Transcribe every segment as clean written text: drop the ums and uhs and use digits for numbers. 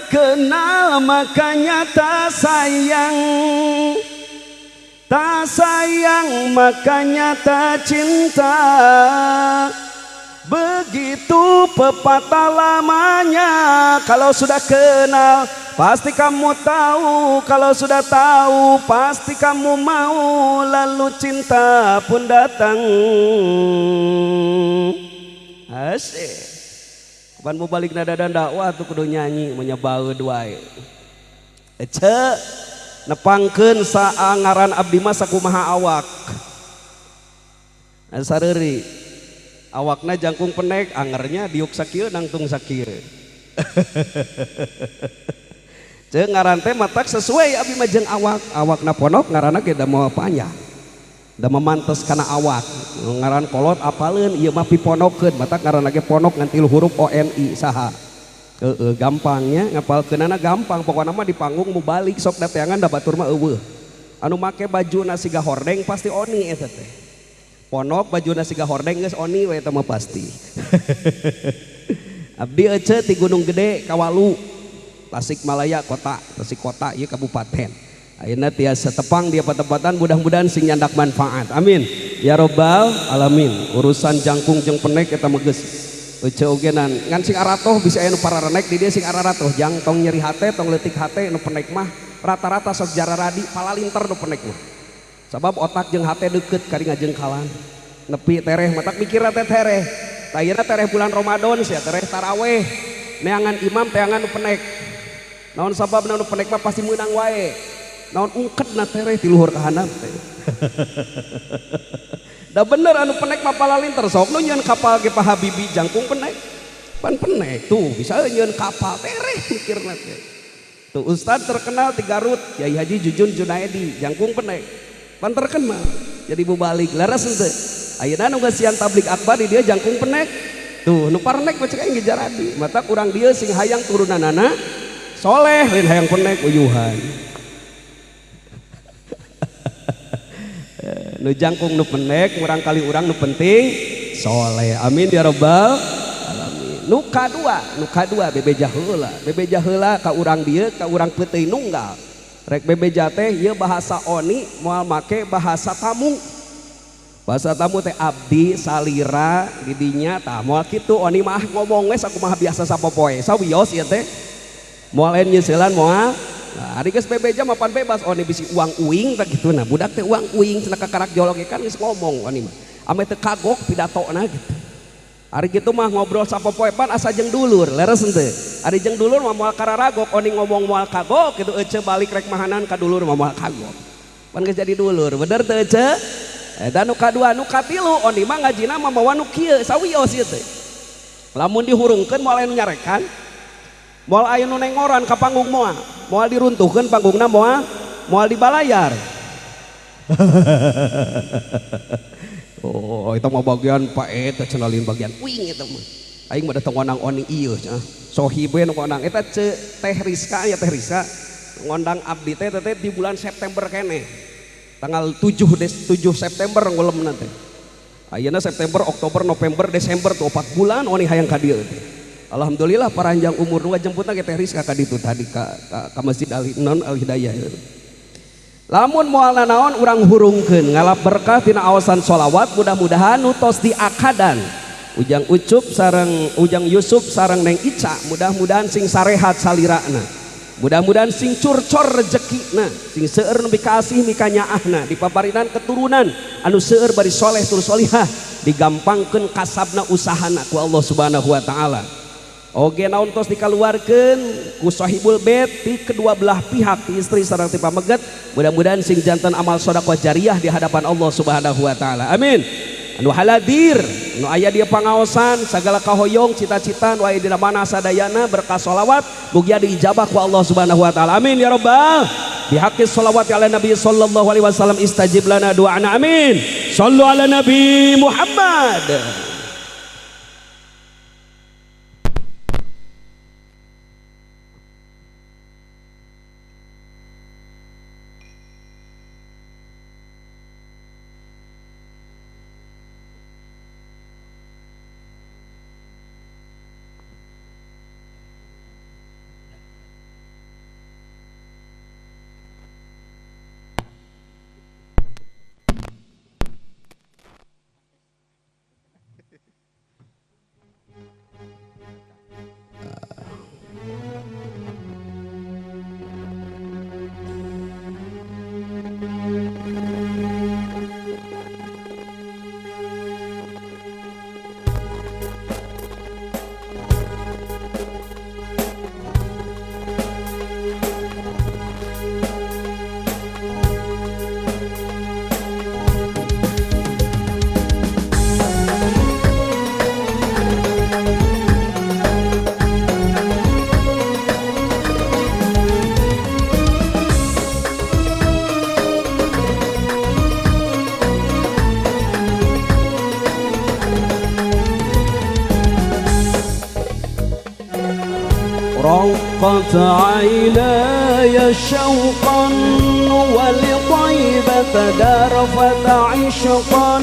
kenal makanya tak sayang makanya tak cinta. Begitu pepatah lamanya, kalau sudah kenal pasti kamu tahu, kalau sudah tahu pasti kamu mau, lalu cinta pun datang. Asik. Kapan mau balik nada dan dakwah tuh kudu nyanyi menyebaeud wae. Ece nepangkeun saangaran abdi mah sakumaha awak. Sareuri awakna jangkung penek, angernya diuk sakieu nangtung sakieu. Ceuk ngaran teh matak sesuai abi mah jeung awakna ponok ngaranna ge da moal panjang. Da memantes kana awak. Ngaran kolot apaleun ieu mah piponokeun, matak ngaranna ge ponok ngan 3 huruf ONI saha. Gampangnya ngapalkeunana gampang, pokona mah di panggung mau balik sok dateangan da batur mah eueuh. Anu make baju nasi hordeng pasti oni eta teh. Ponok baju nasi hordeng geus oni we eta mah pasti. Abdi ece ti Gunung Gede Kawalu, Tasikmalaya kota, Tasik kota ieu kabupaten. Ayeuna tiasa tepang dia patempatan, mudah-mudahan sing nyandak manfaat. Amin. Ya robbal alamin. Urusan jangkung jeung penek eta mah geus ece ogenan. Ngan sing aratoh bisa aya nu pararenek di dieu sing aratoh, jang tong nyeri hate, tong leutik hate, nu penek mah rata-rata sok jararadi palalinter nu penek mah. Sabab otak jeung hate deukeut kari ngajengkalan. Nepi tereh matak mikir teh tereh. Ayeuna tereh bulan Ramadan sia tereh taraweh. Neangan imam teangan nu penek. Naon sabab nu penek mah pasti meunang wae. Naon ungkedna tereh ti luhur ka handap teh. Da bener anu penek mah palalinter sok nu nyieun kapal ge Pa Habibi jangkung penek. Pan penek tuh bisa nyieun kapal tereh mikirna teh. Tuh ustad terkenal di Garut, Kyai Haji Jujun Junaedi, jangkung penek. Pan terkenal jadi bubalik laras henteu. Ayeuna nu sian tablik akbar di dia jangkung penek. Tuh nu parnek mah cek aing jaradi. Mata urang dieu sing hayang turunanana soleh lain hayang penek uyuhan. Nu jangkung nu penek urang kali urang nu penting soleh. Amin ya rabbal alamin. Nu kadua bebeja heula ka urang dieu ka urang peuteui nunggal. Rek bebeja teh ieu bahasa oni moal make bahasa tamu. Bahasa tamu teh abdi salira didinya tah moal kitu oni mah ngomong we sakumaha biasa sapopoe sawios ieu teh moal lain nyeuselan moal. Nah, ari geus bebeja mapan bebas oni bisi uang uing tah kitu. Nah budak teh uang uing cenah kakarak jolog kan geus ngomong oni mah ame teu kagok pidatona gitu. Ari kitu mah ngobrol sapopoe pan asa jeung dulur leres henteu. Ari jeung dulur mah moal kararagok oni ngomong moal kagok kitu ece balik rek mahanan ka dulur mah moal kagok. Pan geus jadi dulur bener teu ece? Dan nu kadua nu katilu oni mah ngajina mah mawa nu kieu sawios ieu teh. Lamun dihurungkeun moal anu nyarekan moal aya nu nengoran ka panggung moal diruntuhkeun panggungna moal dibalayar. Oh itu mah bagian paet cenalin bagian uing itu mah. Aing mah datang ngondang oni ieu cenah. Sohibe nu ngondang eta teh Rizka ya teh Rizka ngondang abdi teh di bulan September keneh. Tanggal 7 September ngulem nanti. Ayeuna September, Oktober, November, Desember tuh 4 bulan oni hayang ka dieu. Alhamdulillah paranjang umur nu jemputna ge teh Rizka ka ditu tadi ka Masjid Al Hidayah. Lamun moal naon urang hurungkeun ngalap berkah tina awasan sholawat, mudah-mudahan nu tos diakadan Ujang Ucup sareng Ujang Yusuf sareng Neng Ica, mudah-mudahan sing sarehat salirana, mudah-mudahan sing curcor rezekina, sing seueur nu bikasih mikanyaahna, dipaparinan keturunan anu seueur bari soleh tur solihah, digampangkeun kasabna usahana ku Allah Subhanahu wa taala. Oge naon tos dikaluarkeun ku sahibul bait ti kedua belah pihak, ti istri sareng ti pameget, mudah-mudahan sing janten amal sedekah jariyah di hadapan Allah Subhanahu wa taala. Amin. Anu haladir anu aya dia pangaosan sagala kahoyong cita-cita nu aya dina mana sadayana berkah sholawat mugia diijabah ku Allah Subhanahu wa taala. Amin ya rabbal bihaqqi sholawati ala nabi sallallahu alaihi wasallam istajib lana du'ana. Amin. Shallu ala nabi Muhammad. فاقت عيناي شوقا ولطيبة درفت عشقا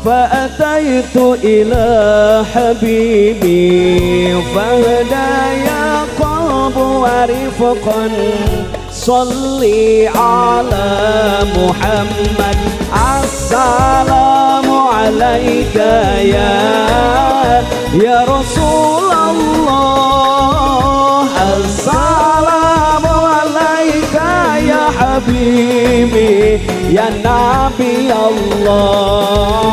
فأتيت إلى حبيبي فهدايا قلب ورفقا صلي على محمد السلام عليك يا رسول الله السلام عليك يا حبيبي يا نبي الله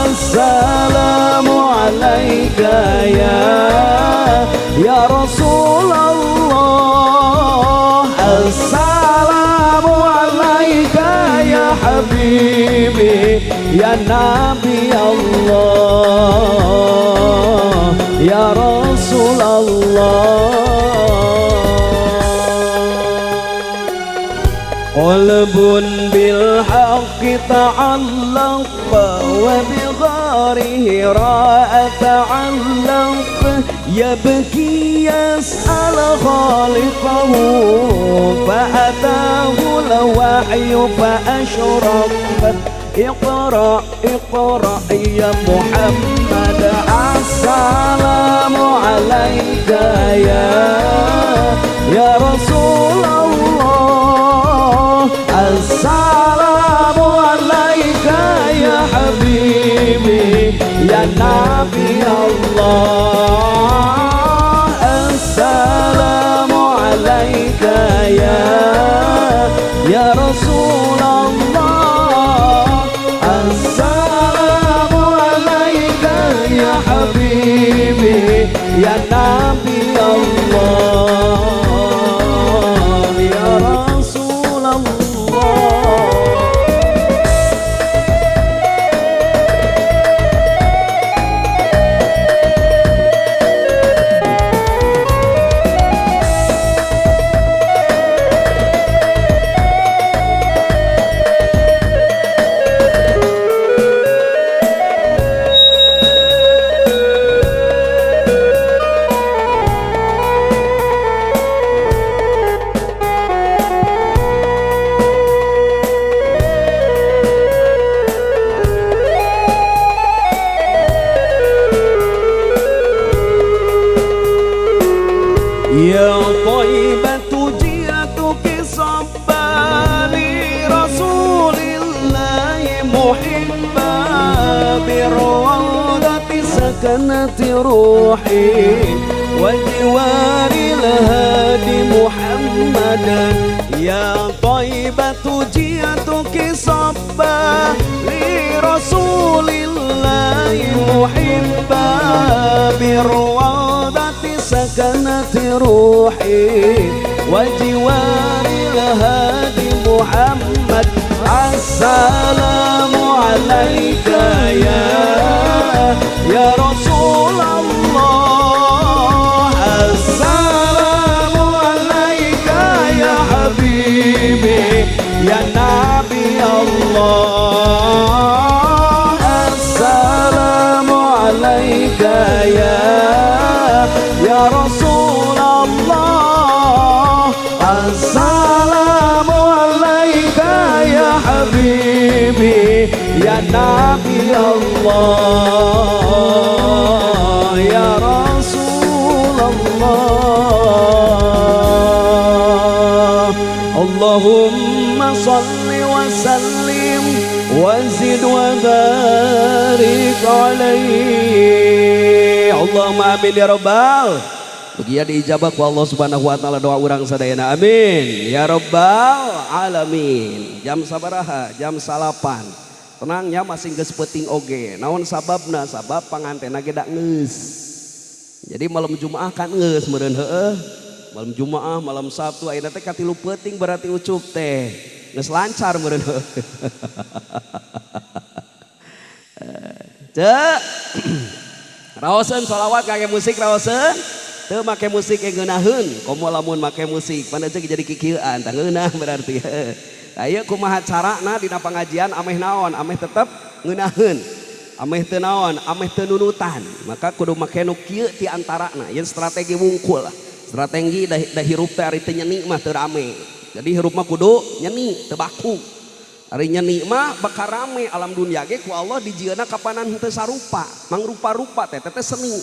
السلام عليك يا رسول الله السلام عليك يا حبيبي يا نبي الله يا رسول الله قلب بالحق تعلق وبغاره راء تعلق يبكي يسأل خالقه فأتاه الوحي فأشرق اقرأ اقرأ يا محمد السلام عليك يا رسول الله السلام عليك يا حبيبي يا نبي الله السلام عليك يا رسول الله السلام عليك يا حبيبي يا نبي الله يا رسول الله يا طيبة جئتك صبا لرسول الله محبا بالروضة سكنت روحي وجوار الهادي محمدا يا طيبة جئتك صبا لرسول الله محبا بالروضة سكنت روحي وجوار الهادي محمد السلام عليك يا رسول الله السلام عليك يا حبيبي يا نبي الله السلام عليك يا رسول الله السلام عليك يا حبيبي يا نبي الله يا رسول الله اللهم صل وسلم وزد وبارك عليه اللهم amin ya rabbal Begitu diijabah ku Allah subhanahu wa ta'ala doa orang sadayana amin ya rabbal alamin. Jam sabaraha jam 8 tenangnya masih geus peuting oge naon sababna sabab pangantena ge da geus jadi malam Jumaah kan geus meureun heueuh malam Jumaah malam Sabtu ayeuna teh katilu peuting berarti ucup teh geus lancar meureun heueuh cek raoseun sholawat kage musik raoseun teu make musik yang ngeunaheun komo lamun make musik pan aja jadi kikieuan tah ngeunah berarti aya kumaha carana dina pangajian ameh naon ameh tetep ngeunaheun ameh teu naon ameh teu nunutan maka kudu make nu kieu ti antarana yen strategi wungkul strategi dah hirup teh ari teu nyeni mah teu rame. Jadi hirup mah kudu nyeni teu baku. Ari nyeni mah bakal rame alam dunia ge ku Allah dijieuna kapanan henteu sarupa. Mangrupa-rupa teh seni.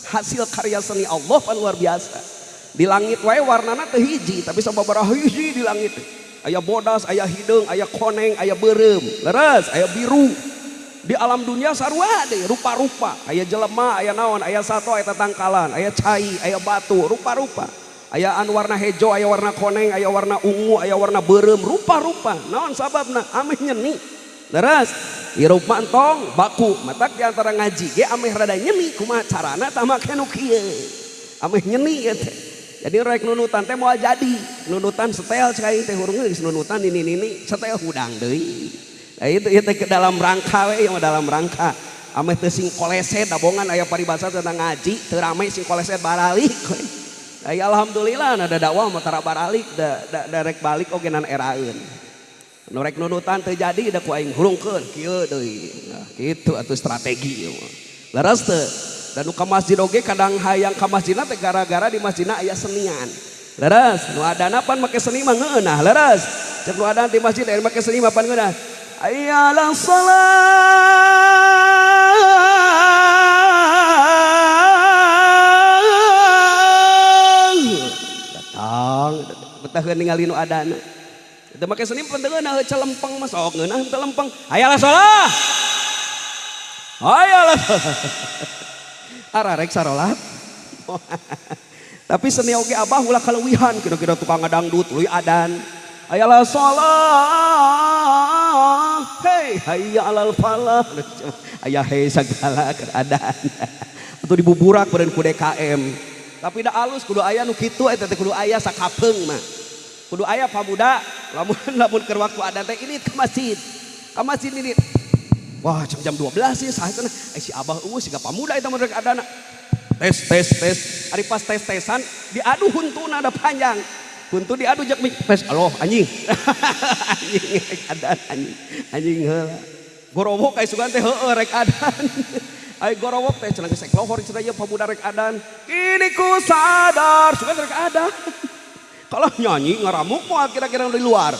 Hasil karya seni Allah pan luar biasa. Di langit wae warnana teu hiji tapi sababaraha hiji di langit. Aya bodas, aya hideung, aya koneng, aya beureum, leres, aya biru. Di alam dunia sarua deh rupa-rupa. Aya jelema, aya naon, aya sato, aya tatangkalan, aya cai, aya batu, rupa-rupa. Aya anu warna hejo, aya warna koneng, aya warna ungu, aya warna beureum, rupa-rupa. Naon sababna? Ameh nyeni. Leres, hirup mah entong baku. Matak di antara ngaji ge ameh rada nyeni kumaha carana tah make nu kieu. Ameh nyeni ya teh. Jadi rek nunutan teh moal jadi. Nunutan setel cai teh hurung geus nunutan ini setel hudang deui. Nah itu ke dalam rangka we dalam rangka. Ameh teu sing koleset dabongan aya paribasa tentang ngaji, teu rame sing koleset baralik. Ya alhamdulillah ada dakwah mah tara baralik da rek balik oge nan eraeun. Nu rek nunutan teu jadi da ku aing hurungkeun kieu deui. Nah, kitu atuh strategi ieu mah. Leres teu? Dan nu ka masjid oge kadang hayang ka masjidna teh gara-gara di masjidna aya senian. Leres, nu adana pan make seni mah ngeueunah, leres. Cek nu adana di masjid aya make seni mah pan ngeueunah. Ayalah salat. Datang, betaheun ningali nu adana. Teu make seni pan teu ngeueunah celempeng mah sok ngeueunah teu lempeng. Ayalah salat. Ayalah ararek sarolat. Tapi seni oge abah ulah kaleuwihan kira-kira tukang dangdut tuluy adan. Ayalah salat. Hei, hayya alal falah. Aya hei sagala keur adan. Atuh dibuburak beureun ku DKM. Tapi da alus kudu aya nu kitu eta teh kudu aya sakapeung mah. Kudu aya pamuda lamun keur waktu adan teh ini ke masjid. Ka masjid ini. Wah jam 12 ya sahatna si abah eueuh siga pamuda eta mah rek adana. Tes. Ari pas tes-tesan diadu huntuna ada panjang. Huntu diadu jak tes aloh anjing. Anjing rek adan anjing heula. Gorowok aya sugan teh heueuh rek adan. Ai gorowok teh cenah gesek lohor cenah ieu pamuda rek adan. Kini ku sadar sugan rek adan. Kalau nyanyi ngaramuk moal kira-kira dari luar.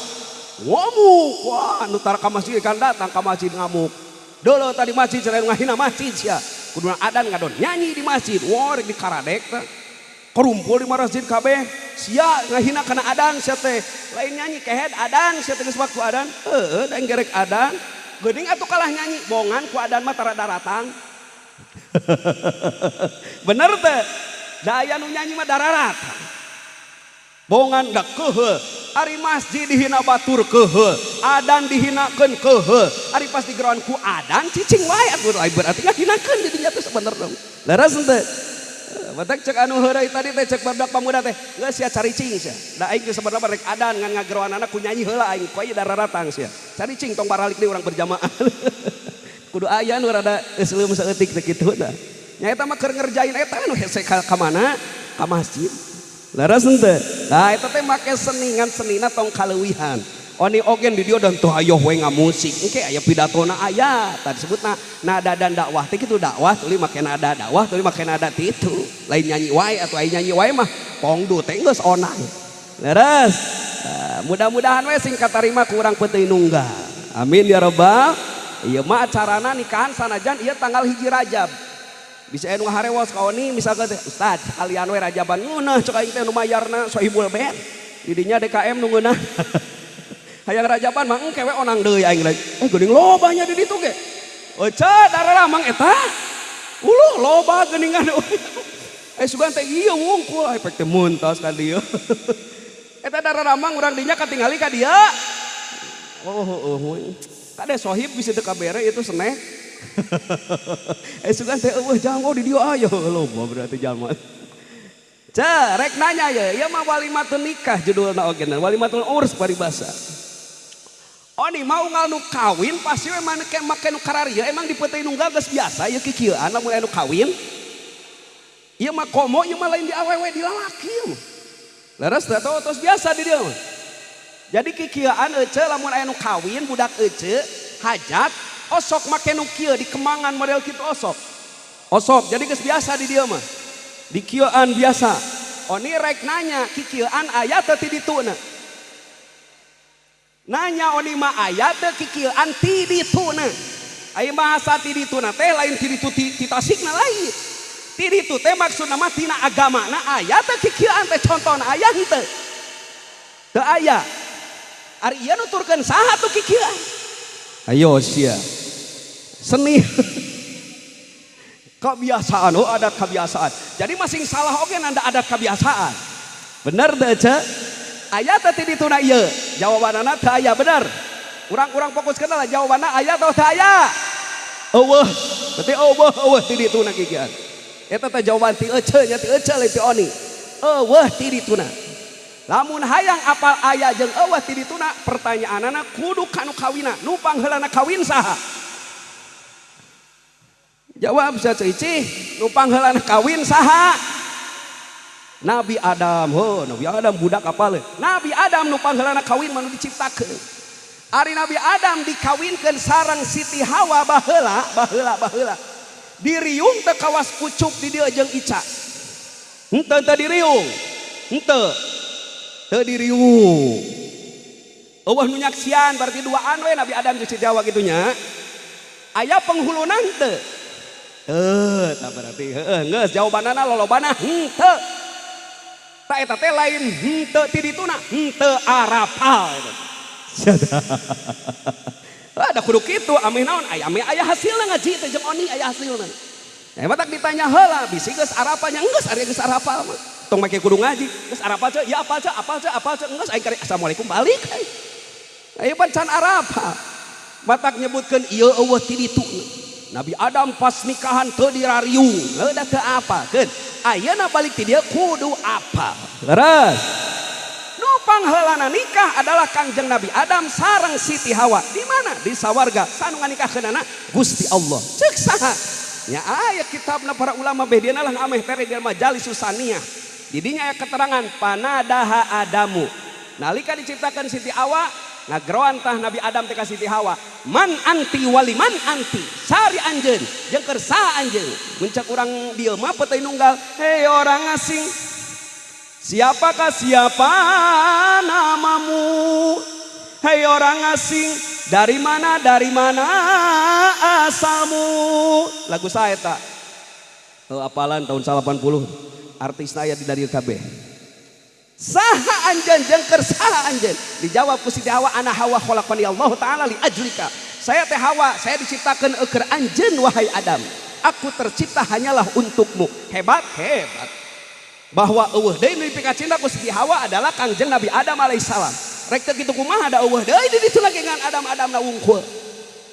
Ngamuk. Wah anu tara ka masjid kan datang ka masjid ngamuk. Dulu tadi masjid selain ngahina masjid sia. Kuduna adan ngadon nyanyi di masjid. Wah di karadek teh. Kerumpul di masjid kabeh. Sia ngahina kana adan sia teh. Lain nyanyi kehead adan sia teh geus waktu adan. Heueuh da gerek adan. Geuning atuh kalah nyanyi. Bongan ku adan mah tara daratang. Bener teh. Da aya nu nyanyi mah dararatang. Bongan da keuheuh. Ari masjid dihina batur keuheuh, adan dihinakeun keuheuh. Ari pas digeroan ku adan cicing wae atuh berarti ngahinakeun didinya teh sebener dong. Leres henteu? Batak cek anu heureuy tadi teh cek badak pamuda teh geus sia caricing sia. Da aing geus sebenarnya rek adan ngan ngageroanana ku nyanyi heula aing ku aya dararatang sia. Caricing tong baralik deui urang berjamaah. Kudu aya nu rada euleum saeutik teh kitu da. Nya eta mah keur ngerjain eta anu hese ka mana? Ka masjid. Leres henteu? Nah eta teh make seni ngan senina tong kaleuwihan. Oni ogen di dieu dan tuh ayoh we ngamusik. Engke aya pidatona aya. Tadi disebutna nada dan dakwah teh kitu dakwah tuluy make nada dakwah tuluy make nada ti itu. Lain nyanyi wae atuh aya nyanyi wae mah pongdu teh geus onang. Leres? Mudah-mudahan we sing katarima ku urang peuting nunggal. Amin ya rabbal. Ieu mah acarana nikahan sanajan ieu tanggal 1 Rajab. Bisa anu ngaharewas ka oni misalkan teh Ustad kalian we rajaban ngeunah cek aing teh nu mayarna sohibul band di dinya DKM nu ngeunah hayang rajaban mah engke we onang deui aing lagi geuning lobanya di ditu ge euceut darah mang eta uluh loba geuningan sugan teh ieu wungkul efek teh muntos ka dieu eta darah mang urang dinya katingali ka dia kade sohib bisa teu kabere itu seneh sugan teh eueuh jango di dieu aya loba berarti jalma. Rek nanya ya, ieu mah walimatun nikah judulna oge walimatul urs paribasa. Oni mau unggal nu kawin pasti we make nu kararieu emang di peuting nunggal geus biasa ieu kikieuan lamun anu kawin. Ieu mah komo ieu mah lain di awewe di lalaki. Leres teh tos biasa di dieu. Jadi kikieuan euceul lamun anu kawin budak euceul hajat osok make nu kieu di kemangan model kitu osok jadi geus biasa di dieu mah di kieuan biasa Oni rek nanya kikieuan aya teu ti dituna. Nanya oni mah aya teu kikieuan ti dituna. Ai bahasa ti dituna teh lain ti ditu ti tasikna lain. Ti ditu teh maksudna mah tina agamana aya teu kikieuan teh contona aya henteu. Teu aya. Ari ieu nuturkeun saha tuh kikieuan? Ayo sia. Seni. Kebiasaan, oh adat kebiasaan. Jadi masing salah oge nanda adat kebiasaan. Bener teh ce? Aya teh ti dituna ieu? Jawabanana teu aya bener. Urang-urang fokuskeun lah jawabanna aya atau teu aya? Eueuh. Berarti eueuh ti dituna kikieuan. Eta teh jawaban ti ece nya ti ece lain ti oni. Eueuh ti dituna. Lamun hayang apal aya jeung eueuh ti dituna, pertanyaanana kudu kanu kawina. Nu pangheulana kawin saha? Jawab cicih, nu pangheulana kawin saha? Nabi Adam. Nabi Adam budak apal? Nabi Adam nu pangheulana kawin manu diciptakeun. Ari Nabi Adam dikawinkeun sareng Siti Hawa baheula. Diriung teu kawas ucuk di dieu jeung Ica. Henteu diriung. Teu diriung. Eueuh nu nyaksian berarti duaan we Nabi Adam jeung Siti Hawa kitu nya. Aya penghulunan teu? Tak berarti geus jawabanana lolobana henteu. Ta eta teh lain henteu ti dituna, henteu arapal eta. Ada kudu kitu ameh naon aya hasilna ngaji teh jeung oni aya hasilna. Matak ditanya heula bisi geus arapalnya geus ari geus arapal mah. Tong make kudu ngaji, geus arapal ce, ya apal ce geus aing kari assalamualaikum balik. Aya pan can arapal. Matak nyebutkeun ieu eueuh ti dituna. Nabi Adam pas nikahan teu dirariung, da teu apalkeun. Ayeuna balik ti dieu kudu apal. Leres. Nu pangheulana nikah adalah Kangjeng Nabi Adam sareng Siti Hawa. Di mana? Di sawarga. Sanu nganikahkeunana Gusti Allah. Ceuk saha? Nya aya kitabna para ulama bedieuna lah ameh tere di majalis Susaniyah. Di dinya aya keterangan panadaha Adamu. Nalika diciptakan Siti Hawa, ngagroan tah Nabi Adam teh ka Siti Hawa. Man anti wali man anti. Sari anjeun, jeung keur saha anjeun? Muncak urang dieu mah peteuy nunggal. Hei orang asing. Siapakah siapa namamu? Hei orang asing, dari mana asalmu? Lagu saya tak apalan tahun 80 artisna aya di dari KB. Saha anjeun jeung keur saha anjeun? Dijawab ku Siti Hawa, ana Hawa khalaqani Allah taala li ajlika. Saya teh Hawa, saya diciptakeun keur anjeun wahai Adam. Aku tercipta hanyalah untukmu. Hebat. Bahwa eueuh deui nu dipikacinta ku Siti Hawa adalah Kangjeng Nabi Adam alaihissalam. Rek teu kitu kumaha ada eueuh deui di ditu lagi ngan Adam-Adamna wungkul.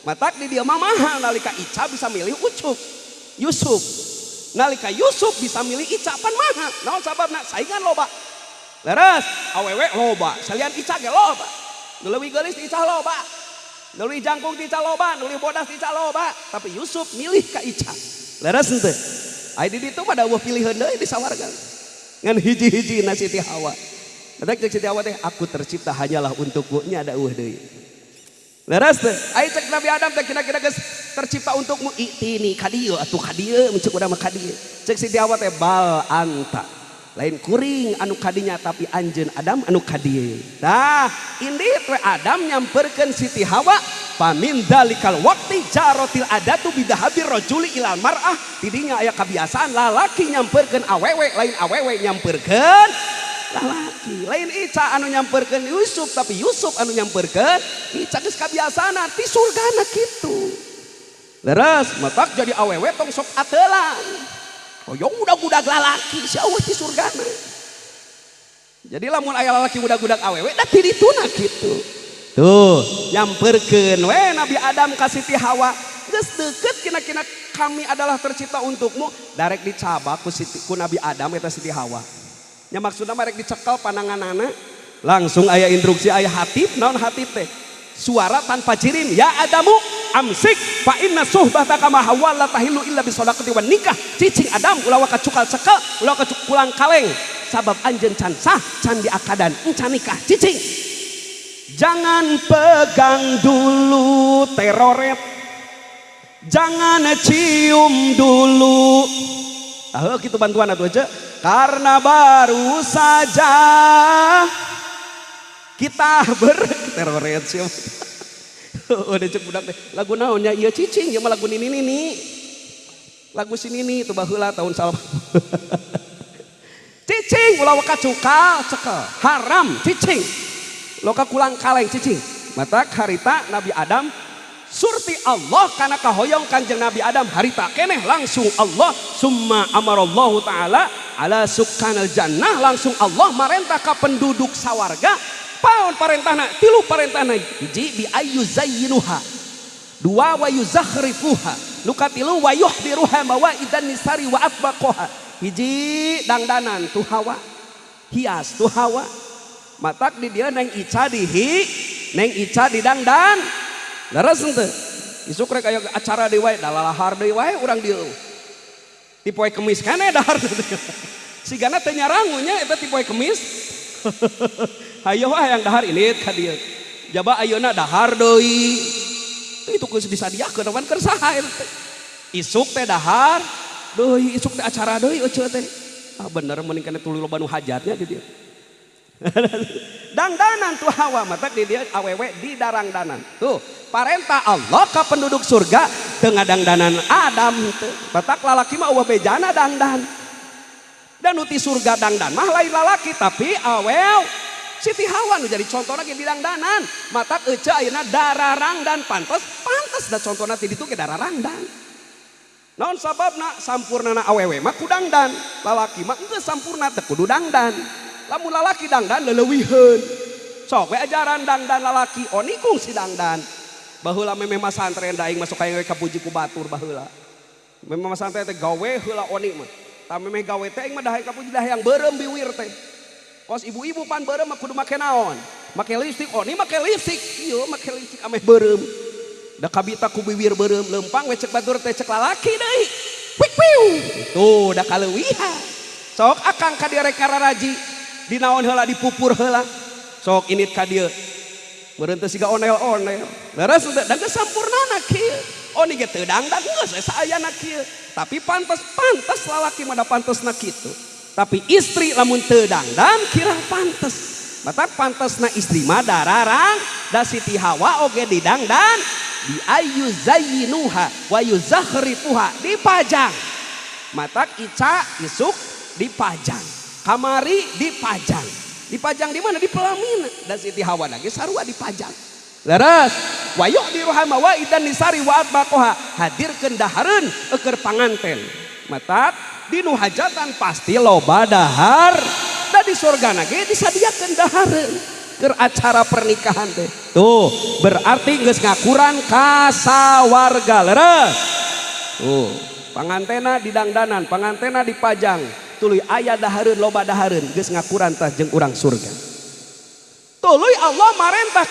Matak di dieu mah maha nalika Ica bisa milih ucuk. Yusuf. Nalika Yusuf bisa milih Ica pan maha. Naon sababna? Saingan loba. Leres, awewe loba, salian Ica ge loba. Nu leuwih geulis ti Ica loba. Nu leuwih jangkung ti Ica loba, nu leuwih bodas ti Ica loba. Tapi Yusuf milih ka Ica. Leres henteu? Ai di ditu mah da eueuh piliheun deui di sawarga. Ngan hiji-hiji na Siti Hawa. Matak cek Siti Hawa teh aku tercipta hanyalah untukmu nya ada eueuh deui. Leres teh? Ai cek Nabi Adam teh kira-kira geus tercipta untukmu itini ka dieu atuh ka dieu mun cek urang mah ka dieu. Cek Siti Hawa teh bal anta. Lain kuring anu kadinya tapi anjeun Adam anu kadieu. Tah, indih teh Adam nyamperkeun Siti Hawa pamin dalikal waqti jarotil adatu bidahabir rajuli ilal mar'ah. Tidinya aya kebiasaan lalaki nyamperkeun awewe lain awewe nyamperkeun lalaki. Lain Ica anu nyamperkeun Yusuf tapi Yusuf anu nyamperkeun Ica geus kabiasaana ti surgana kitu. Leres, matak jadi awewe tong sok ateulan. Hoyong budak-budak lalaki si Allah di surgana. Jadi lamun aya lalaki budak-budak awewe da ti dituna kitu. Tuh, nyamperkeun we Nabi Adam ka Siti Hawa. Geus deukeut kina-kina kami adalah tercipta untukmu. Darek dicabak ku Nabi Adam eta Siti Hawa. Nya maksudna marek dicekel pananganana. Langsung aya instruksi aya hatib, naon hatib teh? Suara tanpa cirim, ya Adamu amsik fa inna suhbataka ma hawal la tahillu illa bi shadaqati wan nikah. Cicing Adam ulah ka cukal cekel, ulah ka kulang kaleng. Sabab anjeun can sah, can diakadan, encan nikah cicing. Jangan pegang dulu teroret. Jangan cium dulu. Tahu kitu bantuan atuh aja. karena baru saja kita berteroret siapa. Udah cek budak teh lagu naonnya iya cicing ya mah lagu nini lagu sini nih tuh baheula tahun salam. Cicing ulah waka cukal cekel haram cicing loka kulang kaleng cicing mata harita Nabi Adam surti Allah karena kahoyong kanjeng Nabi Adam harita keneh langsung Allah summa amarallahu ta'ala ala sukkanal jannah langsung Allah marentah ka penduduk sawarga paon parentahna tilu parentahna hiji bi ayu zayyinuha dua wa yuzakhrifuha nukatilu wa yuhdiruha bawa idan nisari wa atbaqoha hiji dangdanan tu hawa hias tu hawa matak di dia neng ica di dangdan leres henteu isuk rek aya acara deui wae dalalahar deui wae urang dieu ti poe kemis keneh dahar sigana teu nyarangunya eta ti poe kemis hayo yang dahar ini ka dieu jaba ayeuna dahar deui itu geus disadiakeun pan keur saha eta isuk teh dahar deui isuk teh acara deui euceut teh bener mending kana tuluy loba nu hajatnya di dieu dangdanan tuh hawa mata di dia awewe di darangdanan tuh parentah Allah ke penduduk surga tengah dangdanan Adam tuh batak lalaki mah eueuh bejana dangdan dan uti surga dangdan mah lain lalaki tapi awel Siti Hawa nu jadi contohna ge di dangdanan matak ece ayeuna dararangdan pantes da contohna ti ditu ge dararangdan naon sababna sampurnana awewe mah ku dangdan lalaki mah geus sampurna teu kudu dangdan lamun lalaki dangdan leulewiheun sok we ajaran dangdan lalaki oni kungsi dangdan baheula memeh masantren daing masuk aya kapuji ku batur baheula memeh masantren teh gawe heula oni mah tah memeh gawe teh aing mah dahay kapuji dahayang beureum biwir teh kos ibu-ibu pan beureum mah kudu make naon make lipstik oni make lipstik ieu make lipstik ameh beureum da kabita ku biwir beureum leumpang we cek batur teh cek lalaki deui pik piu tuh da kaleuwihan sok akang ka dieu rek kararaji dinaon heula dipupur heula sok init ka dieu meureun teh siga onel-onel leres da geus sampurnana kieu oni ge teu dangdan geus saayana kieu tapi pantes lalaki mah da pantesna kitu tapi istri lamun teu dangdan kirang pantes matak pantesna istri mah dararang da Siti Hawa oge didangdan di ayu zayyinuha wa yuzakhrifuha dipajang matak ica isuk dipajang kamari dipajang di mana di pelamin dan Siti Hawa lagi sarua dipajang leres wayuk di ruhama wa idan nisari wa atbaqoha hadirkeun dahareun keur panganten matak di nu hajatan pasti loba dahar da di surgana ge disadiakeun dahareun keur acara pernikahan teh tuh berarti geus ngakuran ka sawarga leres tuh pangantena di dangdanan pangantena dipajang tuluy aya dahareun loba dahareun geus ngakuran tah jeung urang surga tuluy Allah marentah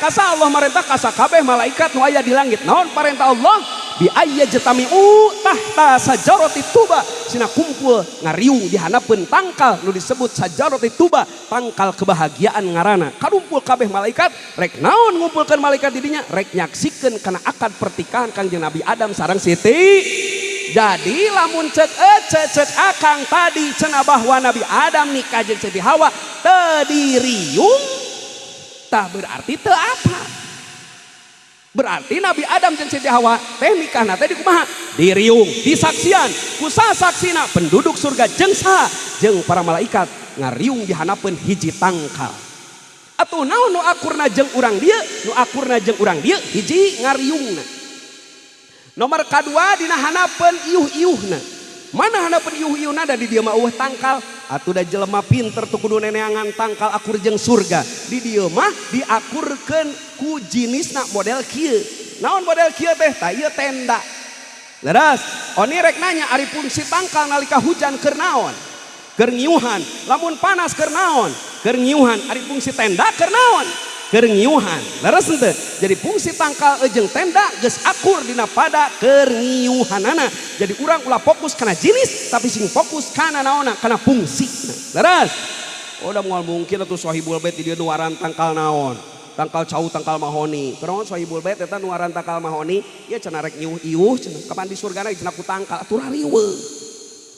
ka sakabeh malaikat nu aya di langit naon parentah Allah bi ayyajtami'u tahta sajarati tuba sina kumpul ngariung di hanapeun tangkal nu disebut sajarati tuba tangkal kebahagiaan ngaranna karumpul kabeh malaikat rek naon ngumpulkeun malaikat di dinya rek nyaksikeun kana akad pertikahan Kangjeng Nabi Adam sareng Siti. Jadi lamun cek akang tadi cenah bahwa Nabi Adam nikah jeung Siti Hawa teu diriung tah berarti teu apa berarti Nabi Adam jeung Siti Hawa teh nikahna teh di kumaha diriung disaksian ku sasaksina penduduk surga jeung saha jeung para malaikat ngariung di hanapeun hiji tangkal atuh naon nu akurna jeung urang dieu hiji ngariungna nomor kedua dina hanapeun iuh-iuhna mana hanapeun iuh-iuhna da di dieu mah eueuh tangkal atuh da jelema pinter teu kudu neneangan tangkal akur jeung surga di dieu mah diakurkeun ku jinisna model kieu naon model kieu teh tah ieu tenda leres oni rek nanya ari fungsi tangkal nalika hujan keur naon keur ngiuhan lamun panas keur naon keur ngiuhan ari fungsi tenda keur naon keur ngiuhan leres henteu jadi fungsi tangkal jeung tenda geus akur dina pada keur ngiuhanana jadi urang ulah fokus kana jinis tapi sing fokus kana naonna kana fungsina leres udah moal mungkin atuh sahibul bait di dieu nuaran tangkal naon tangkal cau tangkal mahoni kunaon sahibul bait eta nuaran tangkal mahoni ieu cenah rek nyiuh-iuh cenah kapan di surgana cenah ku tangkal atuh rariweuh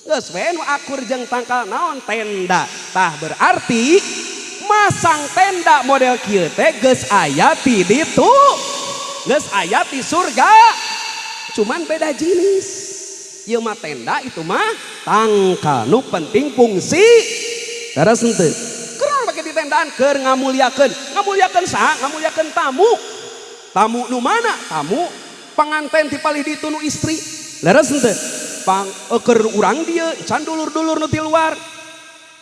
geus we nu akur jeung tangkal naon tenda. Tah berarti masang tenda model kieu teh geus aya ti ditu, geus aya ti surga, cuman beda jenis. Ieu mah tenda, itu mah tangkal. Nu penting fungsi terus henteu. Keur bagi di tendaan keur ngamuliakeun saha? Ngamuliakeun tamu. Tamu nu mana? Tamu panganten ti palih ditu nu istri. Leres henteu? Keur urang dieu can dulur-dulur nu ti luar.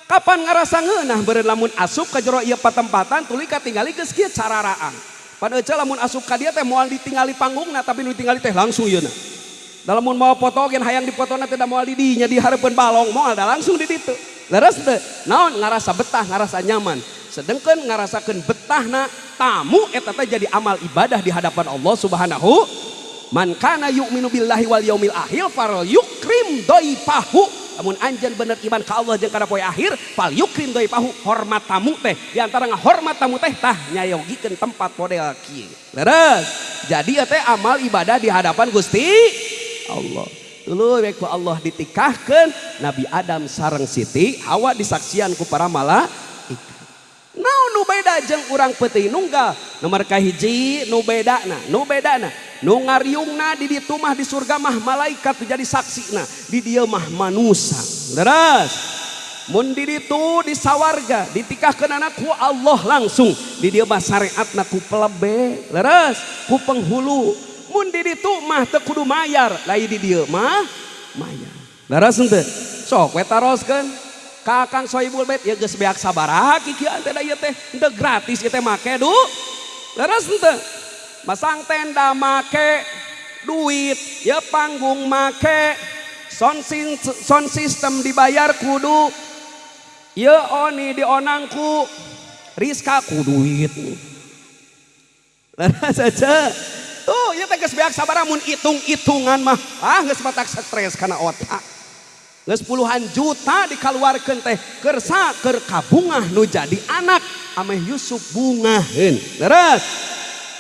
Kapan ngarasa ngeunah beureun lamun asup ka jero ieu patempatan tuluy katingali geus kieu cararaan. Pada ece lamun asup ka dieu teh moal ditingali panggungna tapi nu ditingali teh langsung ieuna. Da lamun mau foto gen hayang dipotona teh da moal di dinya di hareupeun balong moal da langsung di ditu. Leres teu? Naon ngarasa betah, ngarasa nyaman. Sedengkeun ngarasakeun betahna tamu eta teh jadi amal ibadah di hadapan Allah Subhanahu. Man kana yu'minu billahi wal yaumil akhir fal yukrim dhaifahu. Lamun anjeun bener iman ka Allah jeung kana poe akhir, fal yukrim dhaifahu, hormat tamu teh. Di antara ngahormat tamu teh tah nyayogikeun tempat model kieu. Leres. Jadi teh amal ibadah di hadapan Gusti Allah. Tuluy we ku Allah ditikahkeun Nabi Adam sareng Siti Hawa disaksian ku para malaikat. Naon nu beda jeung urang peuting nunggal? Nomor kahiji nu bedana nu ngariungna di ditu mah di surga mah malaikat jadi saksina, di dieu mah manusia. Leres. Mun di ditu di sawarga ditikahkeun anak ku Allah langsung, di dieu mah syariatna ku pelebe. Leres. Ku penghulu. Mun di ditu mah teu kudu mayar, lain di dieu mah mayar. Leres henteu? Sok we taroskeun ka Kang Sohibul Bait ya geus beak sabaraha kikieu teh da ieu teh henteu gratis ieu teh make du. Leres henteu? Masang tenda make duit, ya panggung make, sound system dibayar kudu, ya oni dionangku, Rizka ku duit. Leres aja. Tuh, ya teh geus beak sabaraha mun hitung-hitungan mah geus matak stres kana otak. Geus puluhan juta dikaluarkeun teh kersa keur kabungah nu jadi anak ameh Yusuf bungaheun. Leres.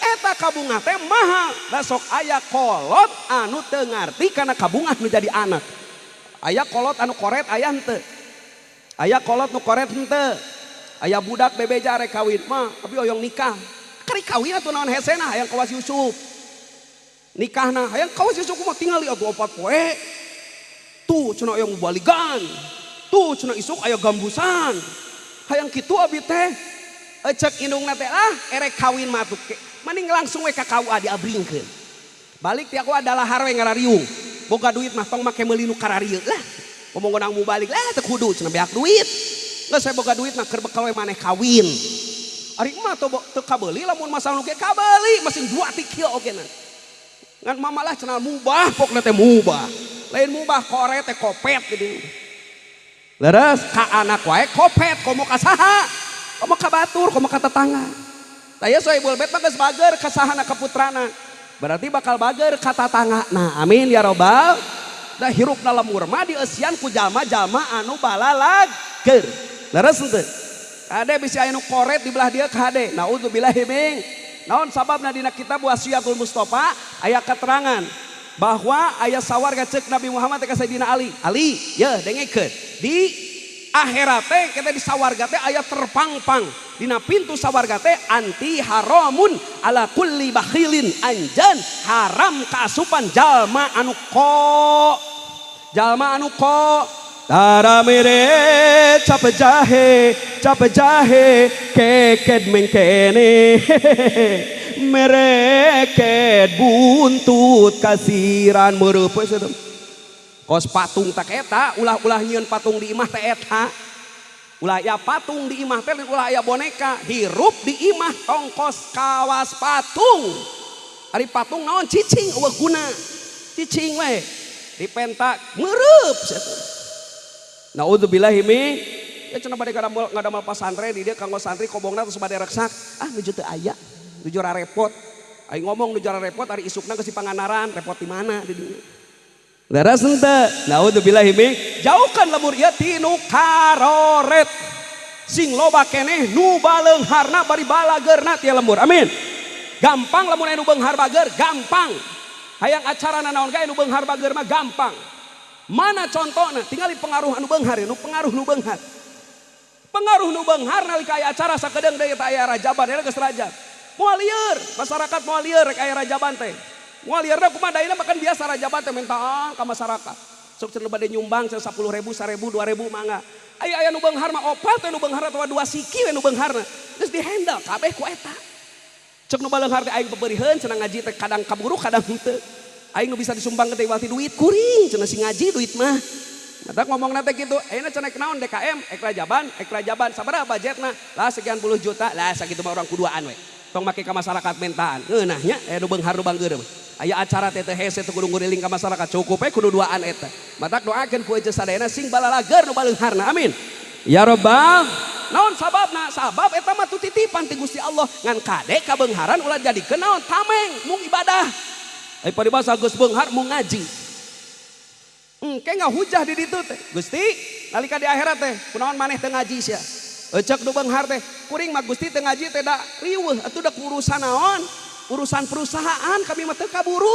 Eta kabungah teh mahal, da sok aya kolot anu teu ngarti kana kabungah nu jadi anak. Aya kolot anu koret aya henteu. Aya kolot nu koret henteu. Aya budak bebeja rek kawin mah tapi oyong nikah. Kari kawin atuh naon hesena hayang kawas Yusuf. Nikahna hayang kawas Yusuf mah tingali atuh 4 poe. Tuh cenah oyong baligan. Tuh cenah isuk aya gambusan. Hayang kitu abi teh. Cek indungna teh erek kawin mah tuh. Mending langsung we ka KUA diabringkeun. Balik ti aku adalah harwe ngarariung. Boga duit mah tong make meuli nu kararieu lah. Ngomong nang mu balik lah teu kudu cenah beak duit. Geus we boga duit mah keur bekal we maneh kawin. Ari mah teu kabeuli lamun masalah nu ge kabeuli mesin 2 ti kieu ogena. Ngan mamalah cenah mubah pokna teh mubah. Lain mubah kore teh kopet geuning. Leres ka anak wae kopet komo ka saha? Komo ka batur, komo ka tetangga. Taya Sohibul Bait mah geus bager ka sahana ka putrana. Berarti bakal bager ka tatangana. Amin ya robbal. Da hirupna lemur mah dieusian ku jalma-jalma anu balalager. Leres henteu? Kade bisi aya nu koret di belah dieu ka hade. Naudzubillahi min. Naon sababna dina kitab Wasiatul Mustofa aya keterangan bahwa aya sawarga ceuk Nabi Muhammad ka Sayyidina Ali. Ali, ye dengekeun. Di akhirat teh kita di sawarga teh aya terpangpang. Dina pintu sawarga teh anti haramun ala kulli bakhilin, anjan haram kaasupan jalma anu tara mere cap jahe keked mengkene mereket buntut kasiran meureupeu sedem kos patung tak eta ulah-ulah nyieun patung di imah teh eta. Ulah aya patung di imah teh ulah aya boneka hirup di imah tongkos kawas patung. Ari patung naon cicing eueuh guna. Cicing we dipenta meureub atuh. Naudzubillahi min. Ya cenah bade ngadamel pasantren di dieu kanggo santri kobongna terus bade reksak. Nuju teu aya. Nuju repot. Aing ngomong nuju repot ari isukna geus dipanganaran repot di mana di dieu. Leres henteu? Naudzubillahi min. Jauhkan lemur ieu ti nu karoret. Sing loba keneh nu baleungharna bari balageurna ti lemur. Amin. Gampang lamun anu beunghar bager gampang. Hayang acarana naon gae nu beunghar bager mah gampang. Mana contohnya? Tinggal di pengaruh anu beunghar, nu pengaruh nu beunghar. Pengaruh nu beunghar nalika aya acara sakedeung deui teh aya rajaban, aya geus rajab. Moal lieur, masyarakat moal lieur rek aya rajaban teh. Moal lieurna kumaha daina makan biasa rajaban teh minta ka masyarakat. Sok cenah bade nyumbang 10.000, 1.000, 2.000 mangga. Aya nu beunghar mah opal teh nu beunghar atawa 2 siki we nu beungharna. Geus dihandle kabeh ku eta. Cek nu beunghar teh aing pabeuriheun cenah ngaji teh kadang kaburu kadang henteu. Aing nu bisa disumbang ke teh walti duit kuring cenah si ngaji duit mah. Mata ngomong nate gitu, ayeuna cenah naon DKM, ek rajaban, sabaraha budgetna? Lah sekian puluh juta, lah sakitu mah orang kuduaan we. Tong make ka masyarakat mentaan. Ngeunah nya aya nu beunghar nu banggeur mah. Aya acara teh hese teh kudu nguriling ka masyarakat cukup we kudu duaan eta. Mata doakeun ku aja sadayana sing balalager nu baleungharna. Amin. Ya Rabbal. Naon sababna? Sabab eta mah titipan ti Gusti Allah ngan kade ka beungharan ulah jadikeun naon? Tameng, mung ibadah. Ai paribasa geus beunghar mung ngaji. Engke ngahujah di ditu teh. Gusti, nalika di akhirat teh, kunaon maneh teu ngaji sia? Cek nu beunghar teh, kuring mah Gusti teu ngaji teh da riweuh atuh da urusan naon? Urusan perusahaan kami mah teu kaburu.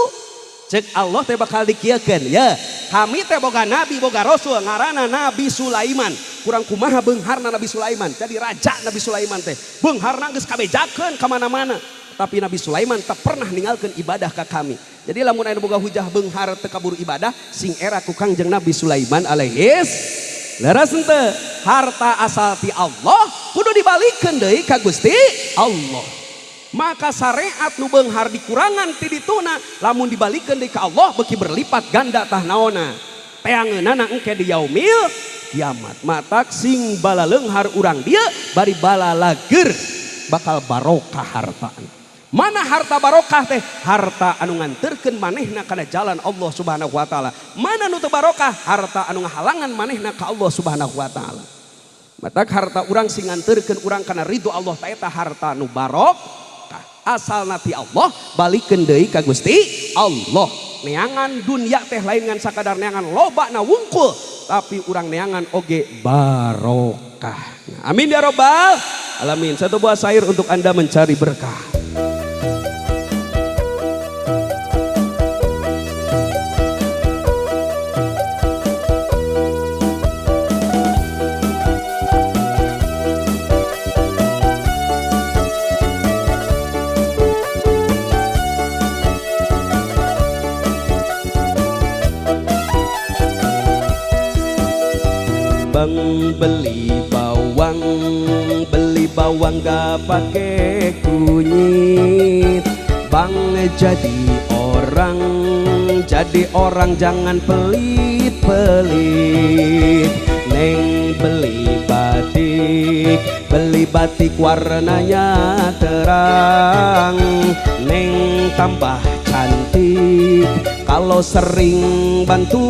Cek Allah teh bakal dikieukeun ya. Kami teh boga nabi, boga rasul ngaranna Nabi Sulaiman. Kurang kumaha beungharna Nabi Sulaiman. Jadi raja Nabi Sulaiman teh. Beungharna geus kabejakeun ka mana-mana. Tapi Nabi Sulaiman tak pernah ninggalkan ibadah ke kami. Jadi lamun aya boga hujah beunghar teu kaburu ibadah sing era ku Kangjeng Nabi Sulaiman alaihis leres henteu harta asal ti Allah kudu dibalikeun deui ka Gusti Allah. Maka syariat nu beunghar dikurangan ti dituna lamun dibalikeun deui ka Allah beuki berlipat ganda tah naonna. Teangeunana engke di yaumil kiamat. Matak sing balaleunghar urang dia bari balalager bakal barokah hartaan. Mana harta barokah teh? Harta anu nganterkeun manehna kana jalan Allah Subhanahu wa taala. Mana nu teu barokah? Harta anu ngahalangan manehna ka Allah Subhanahu wa taala. Matak harta urang sing nganterkeun urang kana ridho Allah ta eta harta nu barokah. Asalna ti Allah balikeun deui ka Gusti Allah. Neangan dunya teh lain ngan sakadar neangan lobana wungkul, tapi urang neangan oge barokah. Amin ya rabbal alamin. Satu buah syair untuk Anda mencari berkah. Bang beli bawang gak pakai kunyit. Bang jadi orang jangan pelit-pelit. Neng beli batik warnanya terang. Neng tambah cantik kalau sering bantu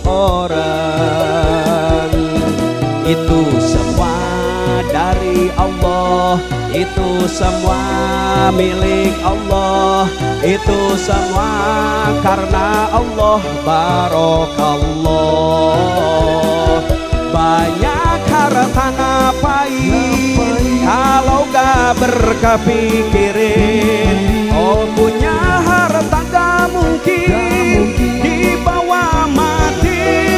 orang. Itu semua dari Allah, itu semua milik Allah, itu semua karena Allah. Barokallah. Banyak harta ngapain kalau gak berkah pikirin. Oh punya harta gak mungkin dibawa mati.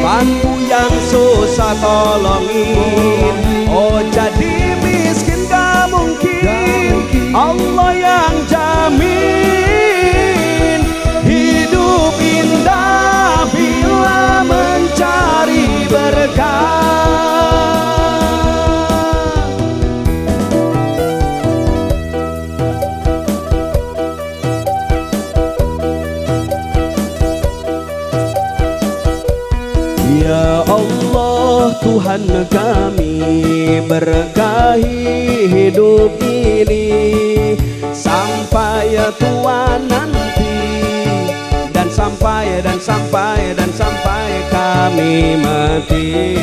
Bantu yang susah tolongin. Oh jadi miskin gak mungkin, Allah yang jamin. Hidup indah bila mencari berkah. Ya Allah Tuhan kami, berkahi hidup ini sampai tua nanti, dan sampai kami mati.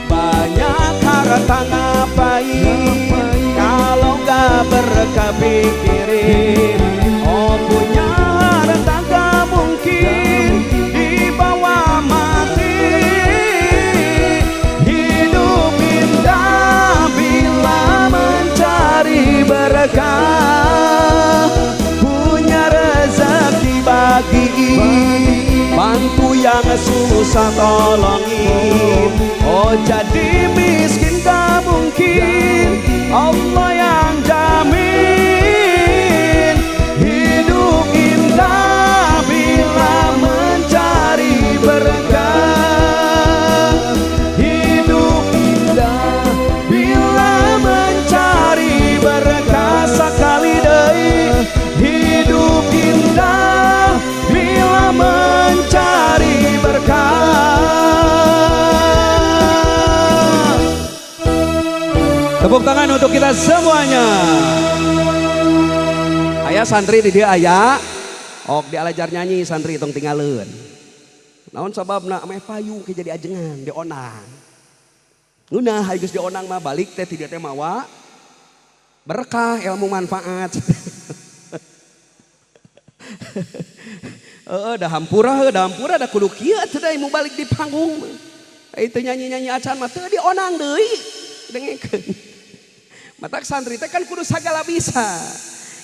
Banyak harta ngapain kalau gak berkah pikirin. Oh punya harta gak mungkin dibawa mati. berkah, punya rezeki bagi, bantu yang susah tolongin. Oh jadi miskin gak mungkin, Allah yang jamin. Hidup indah bila mencari berkah, hidup indah bila mencari berkah. Sekali deui hidup indah bila mencari berkah. Tepuk tangan untuk kita semuanya. Ayah santri di dia ayah, ok dialajar nyanyi santri tong tinggalin. Naon sababna ameh payu ke jadi ajengan di onang. Ngunah hayu geus di onang mah balik teh tidak teh mawa berkah ilmu manfaat. Dah hampura dah kudu kieu teh da mau balik di panggung. Itu nyanyi-nyanyi acan mah teu di onang deui dengekeun. Matak santri teh kan kudu sagala bisa.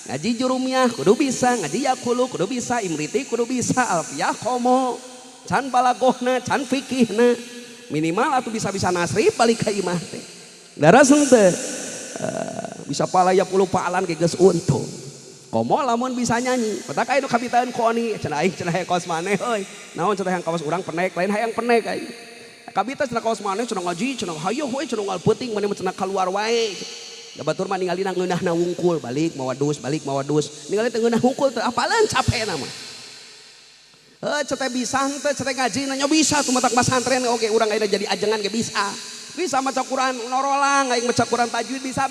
Ngaji jurumiyah kudu bisa, ngaji yakulu kudu bisa, imriti kudu bisa, alfiyah komo, can balagohna, can fikihna, minimal atuh bisa-bisa nasrif balik ka imah teh. Daraseun teh bisa palaya 10 paalan ge geus untung. Komo lamun bisa nyanyi, petak aya nu kabitaeun ku oni, cenah aing cenah kaos maneh euy. Naon cenah hayang kaos urang penek, lain hayang penek aing. Kabita cenah kaos maneh cenah ngaji, cenah hayo we cenah ngal peuting maneh cenah kaluar wae. Da batur mah ningalina ngeunahna wungkul balik mawa dus. Ningali teh ngeunah wungkul teh apalan capena mah. Cete bisa teh cete ngaji nya bisa tuh matak pasantren oge urang ayeuna jadi ajengan ge bisa. Bisa maca Quran norolang, aing maca Quran tajwid bisa.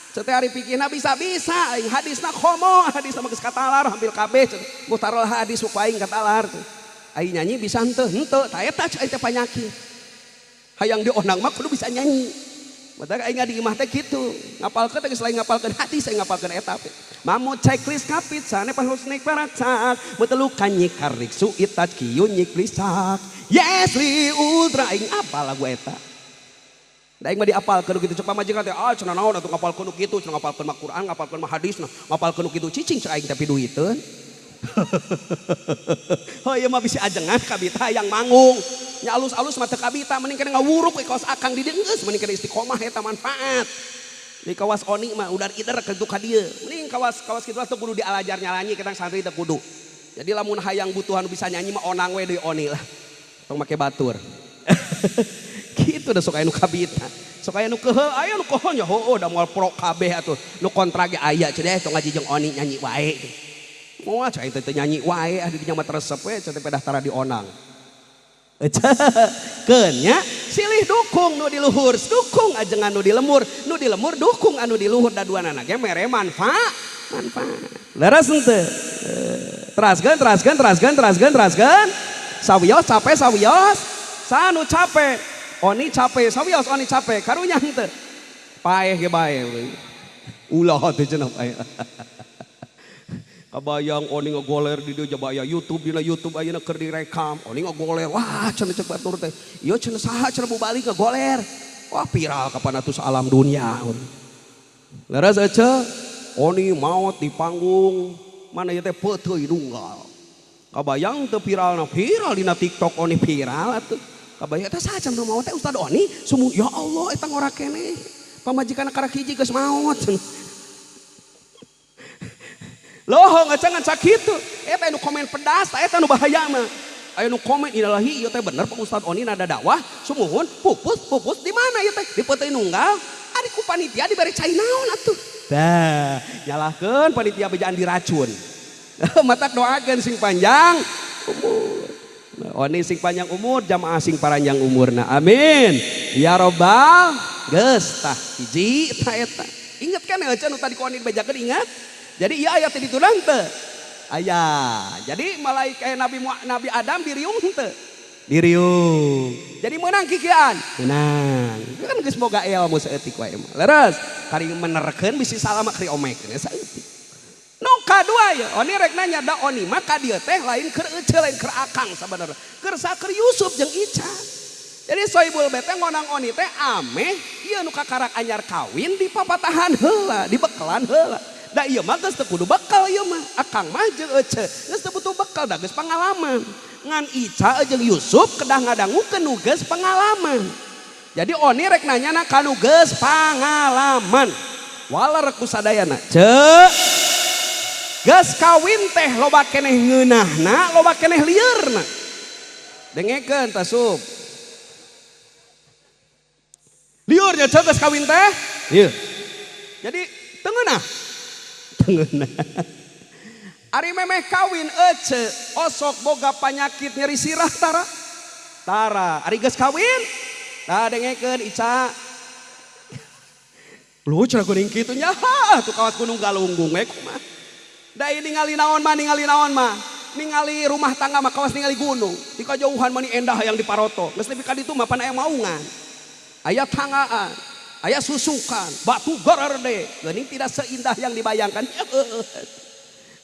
Cete ari pikirna bisa. Aing hadisna komo, hadisna mah geus katalar hampir kabeh mutarol hadis ku aing katalar teh. Aing nyanyi bisa henteu ta eta aing teh panyakit. Hayang dionang mah kudu bisa nyanyi. Matak aing di imah teh kitu. Ngapalkeun teh selain ngapalkeun hadis aing ngapalkeun eta teh. Mamu checklist kapit sane pas husnik paraksak, betelu kanyik karik suitat kieu nyik lisak. Yes li ultra aing apal lagu eta. Da aing mah diapalkeun kitu ceuk pamajikan teh cenah naon atuh ngapalkeun kitu, cenah ngapalkeun mah Quran, ngapalkeun mah hadis, ngapalkeun kitu cicing ceuk aing teh piduiteun. Oh iya mah bisa ajengan kabita yang manggung nya alus-alus mah teu kabita mending kana ngawuruk we kaos akang di dieu geus mending kana istiqomah eta manfaat di kawas oni mah udar ider kitu ka dieu mending kawas kitu teh kudu dialajar nyanyi kita santri teh kudu jadi lamun hayang butuhan bisa nyanyi mah onang we deui oni lah tong make batur kitu da sok aya nu kabita sok aya nu keuheul aya nu koho nya heueuh da moal pro kabeh atuh nu kontra ge aya cenah tong ngaji jeung oni nyanyi wae mau aja itu nyanyi wae di dinya mah resep we cenah teh daftara di onang. Kenya silih dukung nu di luhur, dukung ajengan nu di lemur dukung anu di luhur daduanana ge mere manfaat. Leres henteu. Teraskeun. Sawios capek sawios. Sanu capek. Oni capek sawios oni capek. Karunya henteu. Paeh ge bae. Ulah teh cenah paeh. Kabayang oni ngagoler di dieu jabaya YouTube dina YouTube ayeuna keur direkam oni ngagoler wah cenah ceuk batur teh ieu cenah saha cenah balik ngagoler wah viral kapan atuh salam dunia leres ece oni maot di panggung mana ieu teh peuteuy nunggal kabayang teu viral dina TikTok oni viral atuh kabayang teh saha cenah maot teh Ustad Oni sumu ya Allah eta ngora keneh pamajikanna karek hiji geus maot loh ngecengan sakitu eta anu komen pedas eta anu bahaya mah aya nu komen ilahi ieu teh bener Pak Ustad Oni nada dakwah sumuhun pupus di mana ieu teh di peuteuy nunggal ari ku panitia dibere cai naon atuh tah nyalahkeun panitia bejaan diracun matak doakeun sing panjang umur Oni sing panjang umur jamaah sing panjang umurna amin ya robbal geus tah hiji tah eta inget kan ece nu tadi ku Oni bejakeun ingat. Jadi iya ayat ditulang teu. Aya. Jadi malaikat Nabi Adam diriung teu. Diriung. Jadi menang kikian. Menang. Itu kan geus boga ilmu saeutik wae mah. Leres. Kari menerkeun bisi salama kari omekeun saeutik. Nu kadua ya, Oni rek nanya da Oni mah ka dieu teh lain keur ece lain keur akang sabenerna. Keur saker Yusuf jeung Ica. Jadi Soibul bete ngonang Oni teh ameh ieu nu kakarak anyar kawin di papatahan heula, di bekelan heula. Da ieu mah geus teu kudu bekal ieu mah. Akang mah jeung Ece geus teu butuh bekal, da geus pangalaman. Ngan Ica jeung Yusuf kedah ngadangukeun nu geus pangalaman. Jadi Oni rek nanyana ka nu geus pangalaman. Walar ku sadayana. Ceu geus kawin teh loba keneh ngeunahna, loba keneh liurna. Dengekeun tasub. Liurnya ceu geus kawin teh? Ieu. Jadi teu ngeunah. Teu ngeunah. Ari memeh kawin Ece osok boga panyakit nyeri sirah tara. Tara, ari geus kawin? Tah dengekeun Ica. Lu cenah geuning kitu nya, tuh kawas Gunung Galunggung we kumaha. Da ieu ningali naon mah, ningali rumah tangga mah kawas ningali gunung. Di kajauhan mah endah yang di Paroto. Geus nepi ka ditu mah pan aya maungan. Aya tanggaan, aya susukan, batu gorerde. Geuning tidak seindah yang dibayangkan.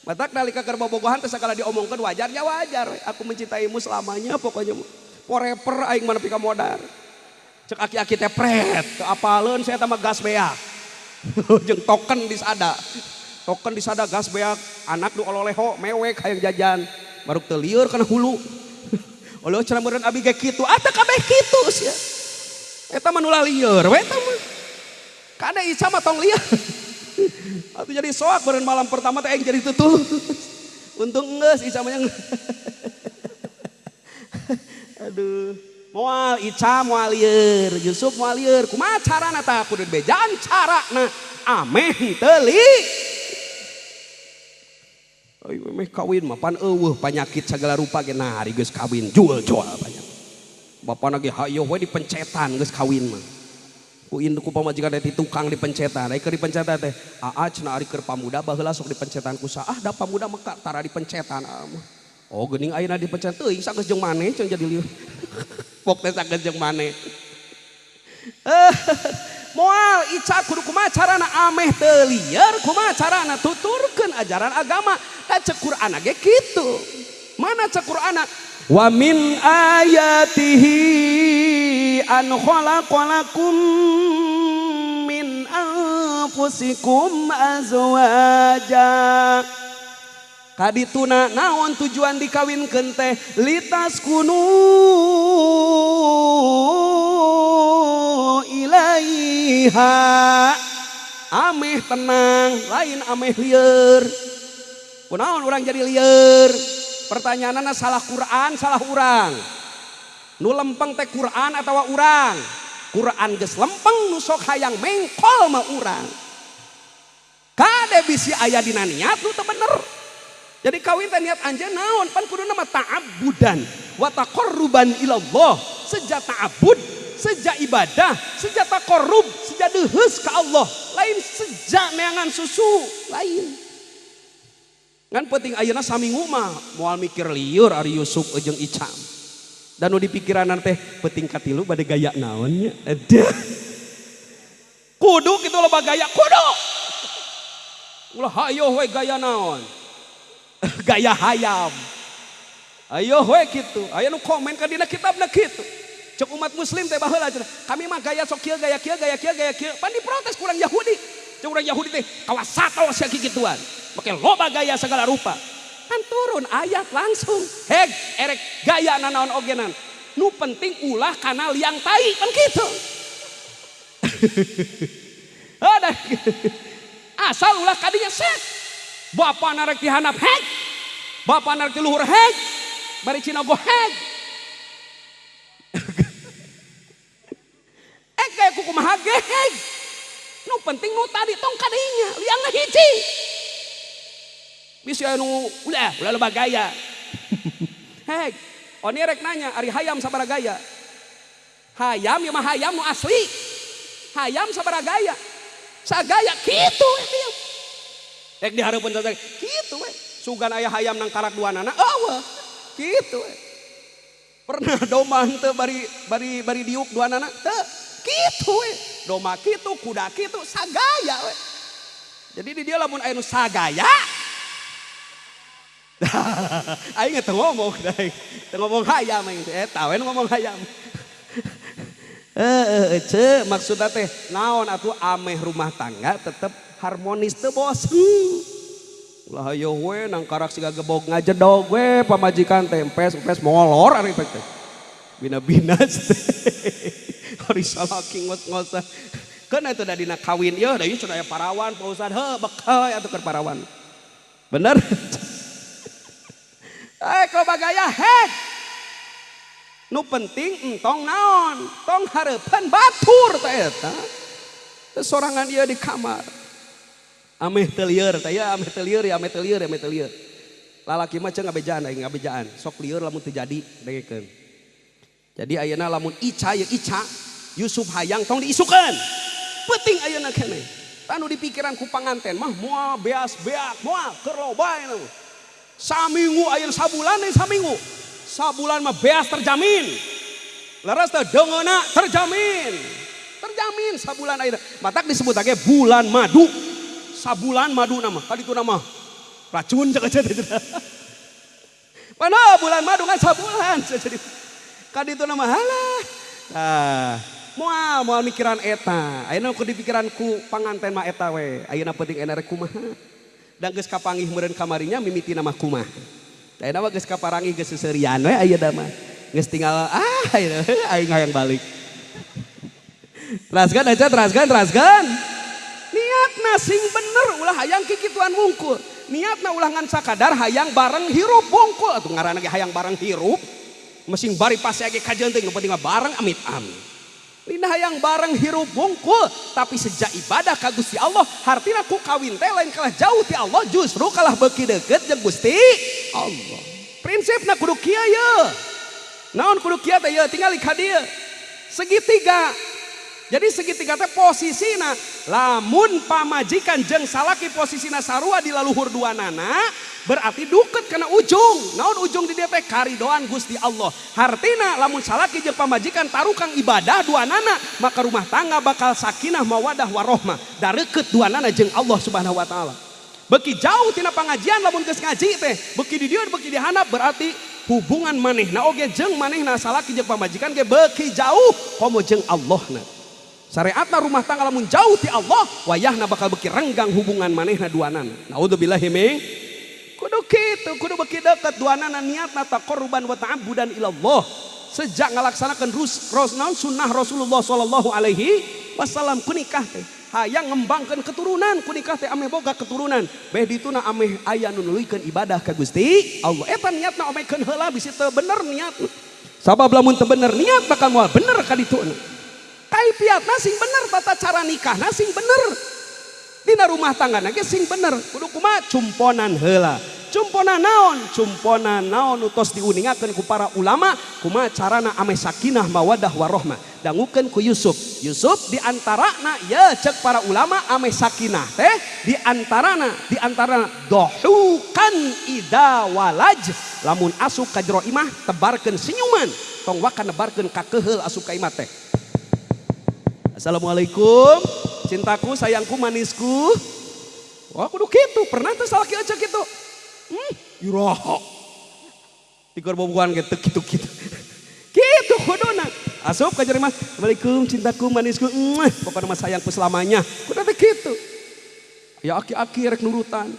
Matak nalika keur bobogohan teh sagala diomongkeun wajarnya wajar. Aku mencintaimu selamanya pokoknya. Forever aing mah nepi ka modar. Cek aki-aki teh pret, teu apaleun saya teh mah gas beak. Jeung token disada. Token disada gas beak, anak nu ololeho mewek hayang jajan. Baruk teu lieur kana hulu. Oleh cenah meureun abi ge kitu, teu kabeh kitu sia. Eta mah nu lieur we eta mah. Kada Ica mah tong lieur. Atuh jadi soak beureun malam pertama teh aing jadi tutul. Untung geus Ica mah yang. Aduh. Moal Ica moal lieur, Yusuf moal lieur. Kumaha carana tah kudu bejaan carana ameh teuli. Ai memeh kawin mah pan eueuh panyakit sagala rupa ge nah ari geus kawin jual banyak. Bapana ge hayo we dipencetan geus kawin mah. Ku induk pamajikan teh tukang dipencetan. Ai keur dipencetan teh aa cenah ari keur pamuda baheula sok dipencetan ku saah da pamuda mah tara dipencetan. Oh geuning ayeuna dipencetan teuing sageus jeung maneh cenah jadi lieur. Pok teh sageus jeung maneh. Moal Ica kudu kumaha carana ameh teu lieur, kumaha carana tuturkeun ajaran agama. Da cek Qur'an ge kitu. Mana cek Qur'an? Wa min ayatihi an khalaqalakum min anfusikum azwaja. Kadituna naon tujuan dikawinkeun teh litaskunu ilaiha. Ameh tenang, lain ameh lieur. Kunaon urang jadi lieur? Pertanyaanna salah Quran, salah urang. Nu lempeng teh Quran atawa urang? Quran geus lempeng, nu sok hayang mengkol mah urang. Kade bisi aya dina niat nu teu bener. Jadi kawin teh niat anjeun naon? Pan kuduna mah ta'abbudan wa taqarruban ilallah. Seja ta'abbud, seja ibadah, seja taqarrub, seja deuheus ka Allah. Lain seja neangan susu, lain. Ngan penting ayeuna saminggu mah moal mikir lieur ari Yusuf jeung Ica. Dan nu dipikiranan teh penting katilu bade gaya naon nya. Kudu kitu loba gaya, kudu. Ulah hayo we gaya naon? Gaya hayam. Ayo we kitu. Aya nu komen ka dina kitabna kitu. Cek umat muslim teh baheula cenah. Kami mah gaya sok kieu, gaya kieu, gaya kieu, gaya kieu. Pan diprotes ku urang Yahudi. Cek urang Yahudi teh kawas sato sia kikituan. Make loba gaya segala rupa. Kan turun ayat langsung. Heg, erek gaya nanaon ogenan. Nu penting ulah kana liang tai kan kitu. Ada. Asal ulah kadinya set. Bapa narek dihanap heg. Bapa narek di luhur heg. Bari cinogo heg. Kayak kuku maha heg. Nu penting nu tadi tong kadinya. Liangna hiji. Bisa nu ulah loba gaya. Heg. Oni rek nanya ari hayam sabaraha gaya? Hayam ya mah hayam nu asli. Hayam sabaraha gaya? Sagaya kitu we. Rek dihareupeun sagaya kitu we. Sugan aya hayam nang karak duanana eueuh. Kitu we. Pernah domah teu bari diuk duanana teu. Kitu we. Doma kitu, kuda kitu, sagaya we. Jadi di dia lamun aya nu sagaya aing teu ngomong, teu ngomong hayam aing eta we ngomong hayam. Maksudnya teh naon atuh ameh rumah tangga tetep harmonis teu bos. Lah ayo we nang karak siga gebog ngajedog we pamajikan teh empes molor ari teh. Bina-bina teh. Ari salaki ngos-ngosan. Keun atuh da dina kawin ieu da ieu cenah parawan Pak Ustad heuh bekeuy atuh keur parawan. Bener? Kau bagaya hek. Nu penting entong naon, tong hareupeun batur teh eta. Sorangan ieu di kamar. Ameh teu lieur teh ya, ameh teu lieur. Lalaki mah ceung ngabejaan, sok lieur lamun teu jadi dengekeun. Jadi ayeuna lamun Ica Yusuf hayang tong diisukeun. Penting ayeuna keneh. Tanu di pikiran ku panganten mah moal beas-beak, moal keur loba anu. Saminggu ayeuna sabulan deui saminggu. Sabulan mah beas terjamin. Leres teh deungeuna terjamin sabulan ayeuna. Matak disebut lagi bulan madu. Sabulan madu nama. Kaditu nama racun cek aja teh. Mana bulan madu kan sabulan. Kaditu nama halah. Moal mikiran eta. Ayeuna kudu dipikiranku panganten mah eta we. Ayeuna penting enere kumaha. Dan geus kapanggih meureun kamarinya mimiti nama kumaha. Ayeuna mah geus kaparangi geus seuseurean we ayeuna mah. Geus tinggal aing hayang balik. Teraskan. Niatna sing bener ulah hayang kikituan wungkul. Niatna ulah ngan sakadar hayang bareng hirup wungkul. Atuh ngaranna ge hayang bareng hirup. Mesing bari pase ge kajeun teh nu penting mah bareng amit-amit. Lina hayang bareng hirup wungkul, tapi sejak ibadah ka Gusti Allah, hartina ku kawin teh lain kalah jauh ti Allah, justru kalah beuki deukeut jeung Gusti Allah. Prinsipna kudu kieu ye. Naon kudu kieu teh ye tinggal ka dieu. Segitiga. Jadi segitiga teh posisina lamun pamajikan jeung salaki posisina sarua di laluhur duanana berarti duket kana ujung. Naon ujung di dieu teh karidoan Gusti Allah. Hartina lamun salaki jeung pamajikan tarukang ibadah duanana maka rumah tangga bakal sakinah mawadah warahmah. Dareukeut duanana jeung Allah Subhanahu wa taala. Beki jauh tina pangajian lamun geus ngaji teh, beki di dieu beki di handap berarti hubungan manehna oge jeung manehna salaki jeung pamajikan ge beki jauh komo jeung Allahna. Syariatna rumah tangga lamun jauh ti Allah wayahna bakal beki renggang hubungan manehna duanana. Naudzubillahi min kudu kitu, kudu beki deukeut duanana niatna taqarruban wa ta'abbudan ilallah. Sejak ngalaksanakeun sunnah Rasulullah sallallahu alaihi wasallam ku nikah teh hayang ngembangkeun keturunan, ku nikah teh ameh boga keturunan. Beh dituna ameh aya nu nuluykeun ibadah ka Gusti Allah. Eta niatna omekeun heula bisi teu bener niatna. Sabab lamun teu bener niat bakal moal bener ka dituna. Kaifiatna sing bener, tata cara nikahna sing bener. Dina rumah tanggana ge sing bener. Kudu kumaha cumponan heula. Cumponan naon utos diuningakeun ku para ulama kumaha carana ame sakinah mawadah warahmah. Dangukeun ku Yusuf diantarana ya cek para ulama ame sakinah teh diantarana dohukan ida walaj lamun asup ka jero imah tebarkeun senyuman tong wakan nebarkeun ka keheul asup ka imah teh. Assalamualaikum cintaku sayangku manisku. Wah kudu kitu pernah teh salaki aja kitu. Iraha. Tigor bobogohan gitu gitu. Gitu kuduna. Asup ka jero imah. Assalamualaikum cintaku manisku. Pokona mah sayangku selamanya. Kudu teh kitu. Ya aki-aki rek nurutan.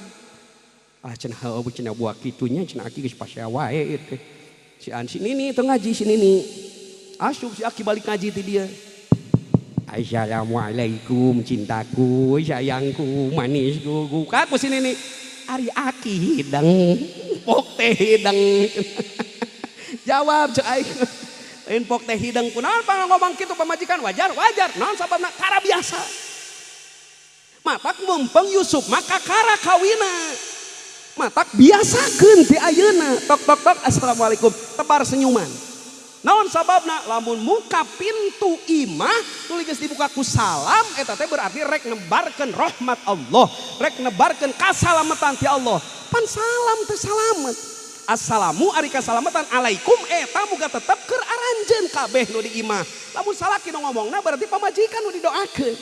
Cenah heueuh cenah buah kitunya cenah aki geus pasea wae teh. Si Nini teu ngaji si Nini. Asup si aki balik ngaji ti dia. Assalamualaikum cintaku, sayangku, manisku. Kaku sini nih, ari aki hidang, pok teh hidang. Jawab cek aing, lain pok teh hidang. Kunaon pang ngomong kitu pamajikan wajar. Naon sababna kara biasa. Matak mumpeng Yusuf maka kara kawina. Matak biasakeun ti ayeuna. Tok assalamualaikum, tebar senyuman. Naon sababna lamun muka pintu imah tuluy geus dibuka ku salam eta teh berarti rek nebarkeun rahmat Allah, rek nebarkeun kasalamatan ti Allah. Pan salam teh salamet. Assalamu ari kasalamatan alaikum eta muga tetep keur aranjeun kabeh nu di imah. Lamun salaki nu ngomongna berarti pamajikan nu didoakeun.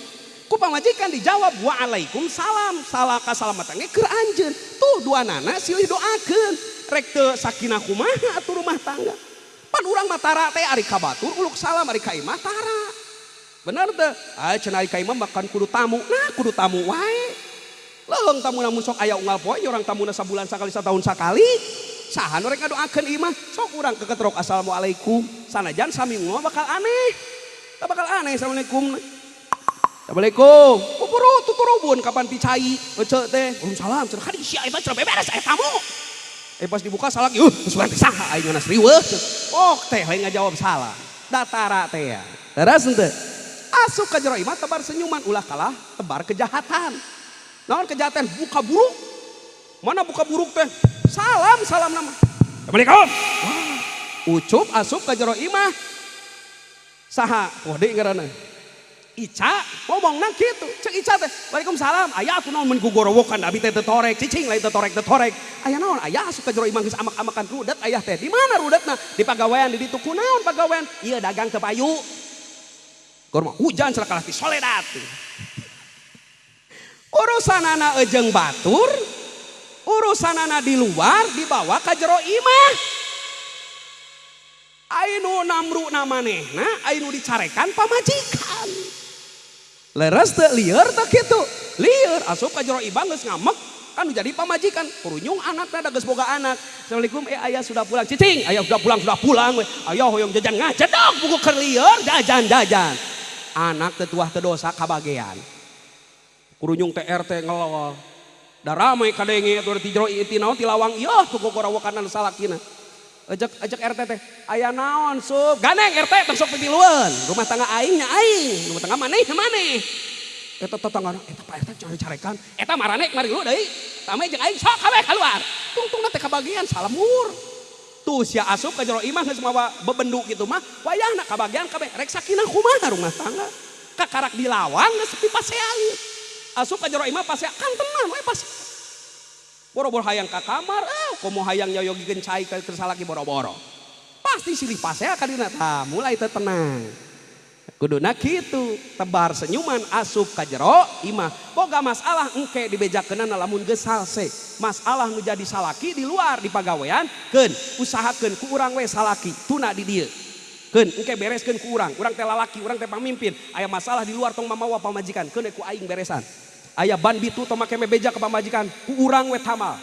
Ku pamajikan dijawab waalaikum salam, salah kasalamatan ge keur anjeun. Tuh duanana silih doakeun. Rek teu sakinah kumaha atuh rumah tangga. Pan urang mah tara teh ari ka batur uluk salam ari ka imah tara. Bener teh. Cenah ka imah makan kudu tamu. Nah kudu tamu wae. Leung tamu namun sok aya unggal poe orang tamuna sabulan sakali satahun sakali. Saha nu rek ngadoakeun imah sok urang keketrok assalamualaikum. Sanajan sami ngomong bakal aneh. Tak bakal aneh assalamualaikum. Assalamualaikum. Pupuru tuturubun kapan picai. Ece teh. Waalaikumsalam. Cenah hadi sia eta cenah beberes aya tamu. Pas dibuka salah sugan teh saha aing geus riweuh. Oh teh lain ngajawab salah. Datara teh ya. Terus henteu. Asup ka jero imah tebar senyuman ulah kalah tebar kejahatan. Naon kejahatan buka buruk. Mana buka buruk teh? Salam nama. Assalamualaikum. Ucup asup ka jero imah. Saha? Kode ngaranna. Ica ngomong nang kitu. Cek Ica teh. Waalaikumsalam. Aya atuh naon mun gugorowokan abi teh tetorek, cicing lain tetorek. Aya naon? Aya asup ka jero imah geus amak-amakan rudet aya teh. Di mana rudetna? Di pagawean di ditu kunaon pagawean? Ieu dagang teu payu. Kurma hujan cenah kalah ti soledad. Urusanana ejeng batur, urusanana di luar dibawa ka jero imah. Ainu namru namanehna, ainu dicarekan pamajikan. Leres teu lieur teh kitu. Lieur asup ka jero imah geus ngamek anu jadi pamajikan. Purunyung anakna da geus boga anak. Assalamualaikum ayah sudah pulang. Cicing, ayah sudah pulang we. Ayah hoyong jajan ngacedok buku keur lieur jajan. Anak tetuah tedosa kabagean. Kurunyung TRT ngelol. Da ramai kadenge atuh ti jero ti naon ti lawang ieu tuh gogorowokanan salakina. Ajak RT teh, aya naon sup? Ganeng RT tong sok pitilueun. Rumah tangga aing nya aing, rumah tangga maneh maneh. Eta tetanggana, eta Pak RT cari-carekan. Eta marane mari lu deui. Tame jeung aing sok kabeh keluar. Tungtungna teh kabagian salemur. Tuh sia asup ka jero imah geus mawa bebendu kitu mah, wayahna kabagian kabeh rek sakinah kumaha rumah tangga. Kakarak dilawang geus dipasean. Asup ka jero imah pasea kan tenan we pas. Boro-boro hayang ka kamar, komo hayang nyoyogikeun cai ka salaki boro-boro. Pasti silih pasea ka dina tah mulai teh tenang. Kuduna kitu, tebar senyuman asup ka jero imah. Boga masalah engke dibejakeunna lamun geus salse. Masalah nu jadi salaki di luar di pagawean, keun usahakeun ku urang we salaki tuna di dieu. Keun engke bereskeun ku urang teh lalaki, urang teh pamimpin. Aya masalah di luar tong mamawa pamajikan, keun ku aing beresan. Aya ban bitu tong make mebeja ke pamajikan, ku urang we tamal.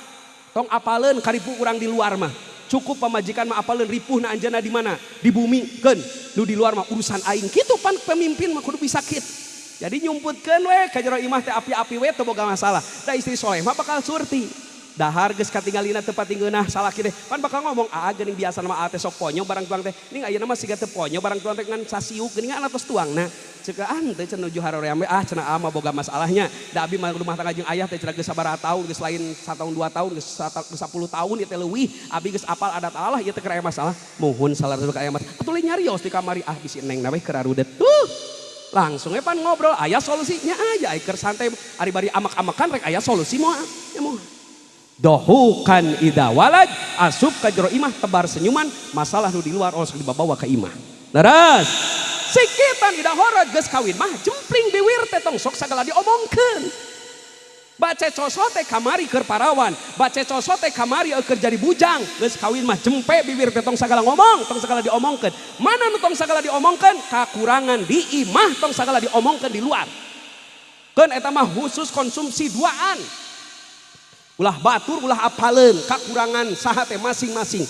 Tong apaleun karipu urang di luar mah. Cukup pamajikan mah apaleun ripuhna anjeunna di mana? Di bumi, keun. Nu di luar mah urusan aing. Kitu pan pemimpin mah kudu bisa kitu. Jadi nyumputkeun we ka jero imah teh api-api we teu boga masalah. Da istri soleh mah bakal surti. Dahar geus katinggalina teu pati ngeunah salaki teh. Pan bakal ngomong, geuning biasa mah teh sok ponyo barang tuang teh. Ning ayeuna mah siga teu ponyo barang tuang teh ngan sasiuk geuning atos tuangna. Cegaan teh cenah nuju haroream cenah ama boga masalahnya. Da abi mah rumah tangga jeung ayah teh cenah geus sabaraha taun geus lain 1 tahun 2 tahun geus 10 tahun ieu teh leuwih. Abi geus apal adat Allah ieu teh keur aya masalah. Muhun salar ka aya masalah. Atuh leuwih nyarios di kamari bisi neng na we keur arudet. Langsung pan ngobrol aya solusinya aja keur santai ari bari amak-amakan rek aya solusi moal. Ya moal. Dohukan ida walad asup ka jero imah tebar senyuman masalah nu di luar os dibawa ka imah. Leres. Sikitan ida horod geus kawin mah jempling biwir teh tong sok sagala diomongkeun. Bacecoso teh kamari keur parawan, bacecoso teh kamari keur jadi bujang, geus kawin mah jempe bibir teh tong sagala ngomong, tong sagala diomongkeun. Mana nu tong sagala diomongkeun? Kakurangan di imah tong sagala diomongkeun di luar. Keun eta mah khusus konsumsi duaan. Ulah batur ulah apaleun kakurangan saha teh masing-masing.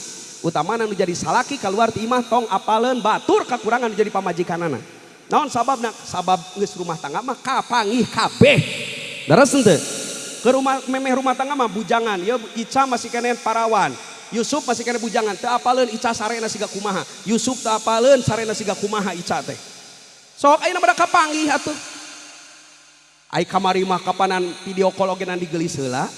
Utamana nu jadi salaki keluar ti imah tong apaleun batur kakurangan nu jadi pamajikanana. Naon sababna? Sabab geus rumah tangga mah kapangih kabeh. Daras henteu? Ke rumah memeh rumah tangga mah bujangan. Ieu Ica masih kene parawan. Yusuf masih kene bujangan. Teu apaleun Ica sarena siga kumaha. Yusuf teu apaleun sarena siga kumaha Ica teh. Sok ayeuna bada kapanggih atuh. Ai kamari mah kapanan video call oge nan digelis heula.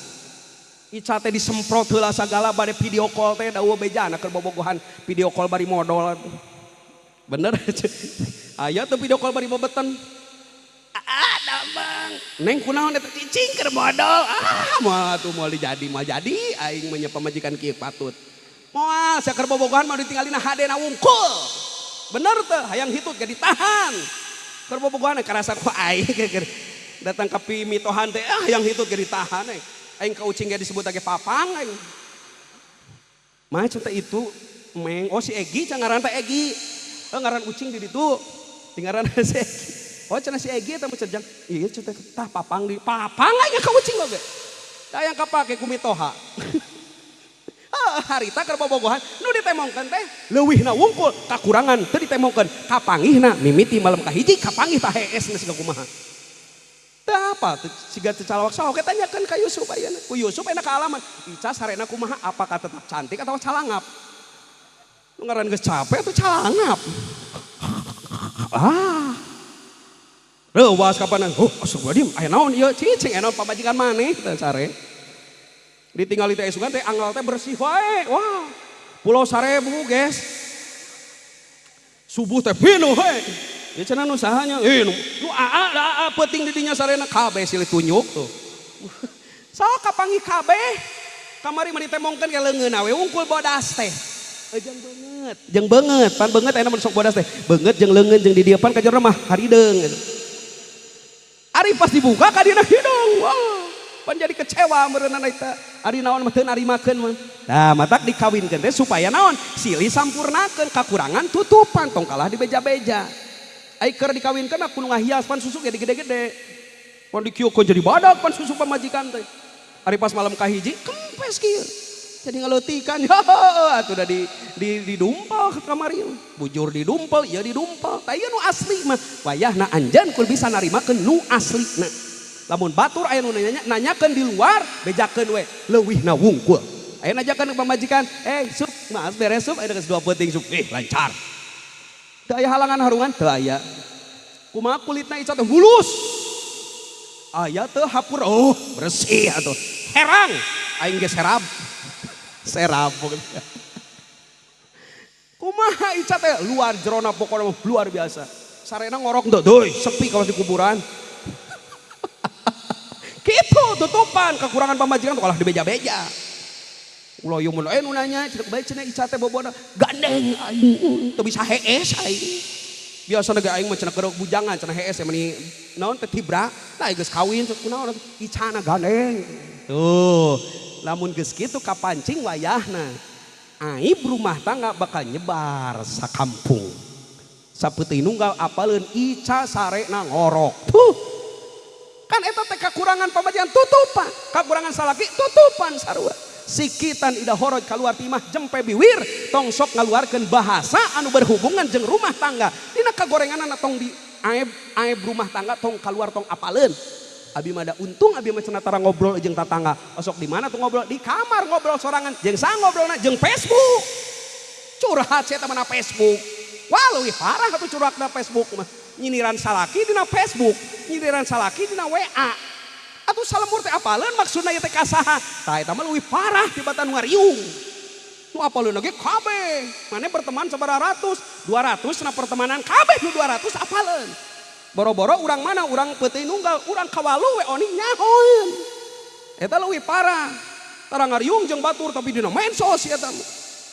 Ica teh disemprot heula sagala bade video call teh dawa bejana keur bobogohan video call bari modal. Bener? Aya teh video call bari bobeten. Ada bang. Neng kunaon eta cicing keur modal. Moal atuh moal dijadi mah jadi aing mah nya pamajikan kieu patut. Moal sia keur bobogohan mah ditinggalina hadena wungkul. Bener teh hayang hitut ge ditahan. Keur bobogohan karasa ku aing datang ka pimitohan teh hayang hitut ge ditahan aing ka ucing ge disebut lagi papang aing. Mah cenah itu meng si Egi cangaran teh Egi. Ngaran ucing di ditu. Tinggaran si Egi. Oh cenah si Egi eta cenah iya cenah tah papang aya ka ucing oge. Da yang kapake ku mitoha. Harita keur bobogohan nu ditemongkeun teh leuwihna wungkul kakurangan teu ditemongkeun kapanggihna mimiti malam kahiji kapanggih tah hees geus kumaha. Teu apa siga teu calawak saha oge tanyakeun ka Yusuf ayeuna. Ku Yusuf enak kaalaman Ica sarena kumaha apakah tetap cantik atau calangap. Nu ngaran geus capek atuh calangap. Reuwas kapanan, astagfirullahaladzim, aya naon ieu cicing aya naon pamajikan maneh teh sare. Ditinggal di esungan teh anggal teh bersih wae. Wah. Pulau Sarebu, guys. Subuh teh pinuh we. Ya cenah nu sahanya, nu aa peuting di dinya sarena kabeh silih tunjuk tuh. Sok kapanggih kabeh. Kamari mah ditemongkeun ke leungeunna we wungkul bodas teh. Jeung beungeut, pan beungeut aya mun sok bodas teh. Beungeut jeung leungeun jeung di dieu pan ka jero mah harideung. Ari pas dibuka ka dina hidung. Wah. Pan jadi kecewa meureunana eta. Ari naon mah teu narimakeun mah. Nah, matak dikawinkeun teh supaya naon? Silih sampurnakeun kakurangan tutupan tong kalah dibeja-beja. Ai keur dikawinkeun aku nu ngahias pan susuk ge gede-gede. Pan dikieukeun jadi badak pan susuk pamajikan teh. Ari pas malam kahiji kempes kieu. Jadi ngaleutikan atuh udah didumpal ke kamari. Bujur didumpal, ieu didumpal. Tah ieu nu asli mah wayahna anjeun kul bisa narimakeun nu aslina. Lamun batur aya nu nanyakeun di luar bejakeun we leuwihna wungkul. Aya najakeun ke pamajikan, sup, maaf beres sup, aya geus 2 peuting sup. Lancar. Teu aya halangan harungan, teu aya. Kumaha kulitna Ica teh mulus. Aya teu hapur, bersih atuh. Herang, aing ge serab. Serab. Kumaha Ica teh luar jerona pokona luar biasa. Sarena ngorok henteu deui, sepi kalau di kuburan. Gitu tutupan kekurangan pamajikan kalah dibeja-beja. Ulah ieu mun nu nanya cenah bae cenah Ica teh bobona gandeng aing teu bisa hees aing. Biasana ge aing mah cenah keur bujangan cenah hees meni naon teh tibra. Tah geus kawin kunaon Icana gandeng. Tuh, lamun geus kitu kapancing wayahna. Aib rumah tangga bakal nyebar sakampung. Sapeuting nunggal apaleun Ica sarena ngorok. Tuh. Kan eta teh kakurangan pamajikan tutupan, kakurangan salaki tutupan sarua. Sikitan ida horoj kaluar timah jempe biwir tong sok ngaluarkeun bahasa anu berhubungan jeung rumah tangga. Dina kagorenganna tong di aib rumah tangga tong kaluar tong apaleun. Abi mah da untung abi mah cenah tara ngobrol jeung tatangga. Osok di mana tuh ngobrol? Di kamar ngobrol sorangan. Jeung saha ngobrolna? Jeung Facebook. Curhat saya teman Facebook. Wah leuwih parah atuh curhatna Facebook mah. Nyindiran salaki dina Facebook, nyindiran salaki dina WA. Atuh salemur teh apaleun maksudna ieu teh kasaha? Tah eta mah leuwih parah tibatan ngariung. Nu apaleun ge kabeh. Mane berteman sabaraha ratus, 200 na pertemanan kabeh nu 200 apaleun. Boro-boro urang mana urang peuting nunggal, urang kawalu we oni nyahoeun. Eta leuwih parah. Tara ngariung jeung batur tapi dina medsos eta mah.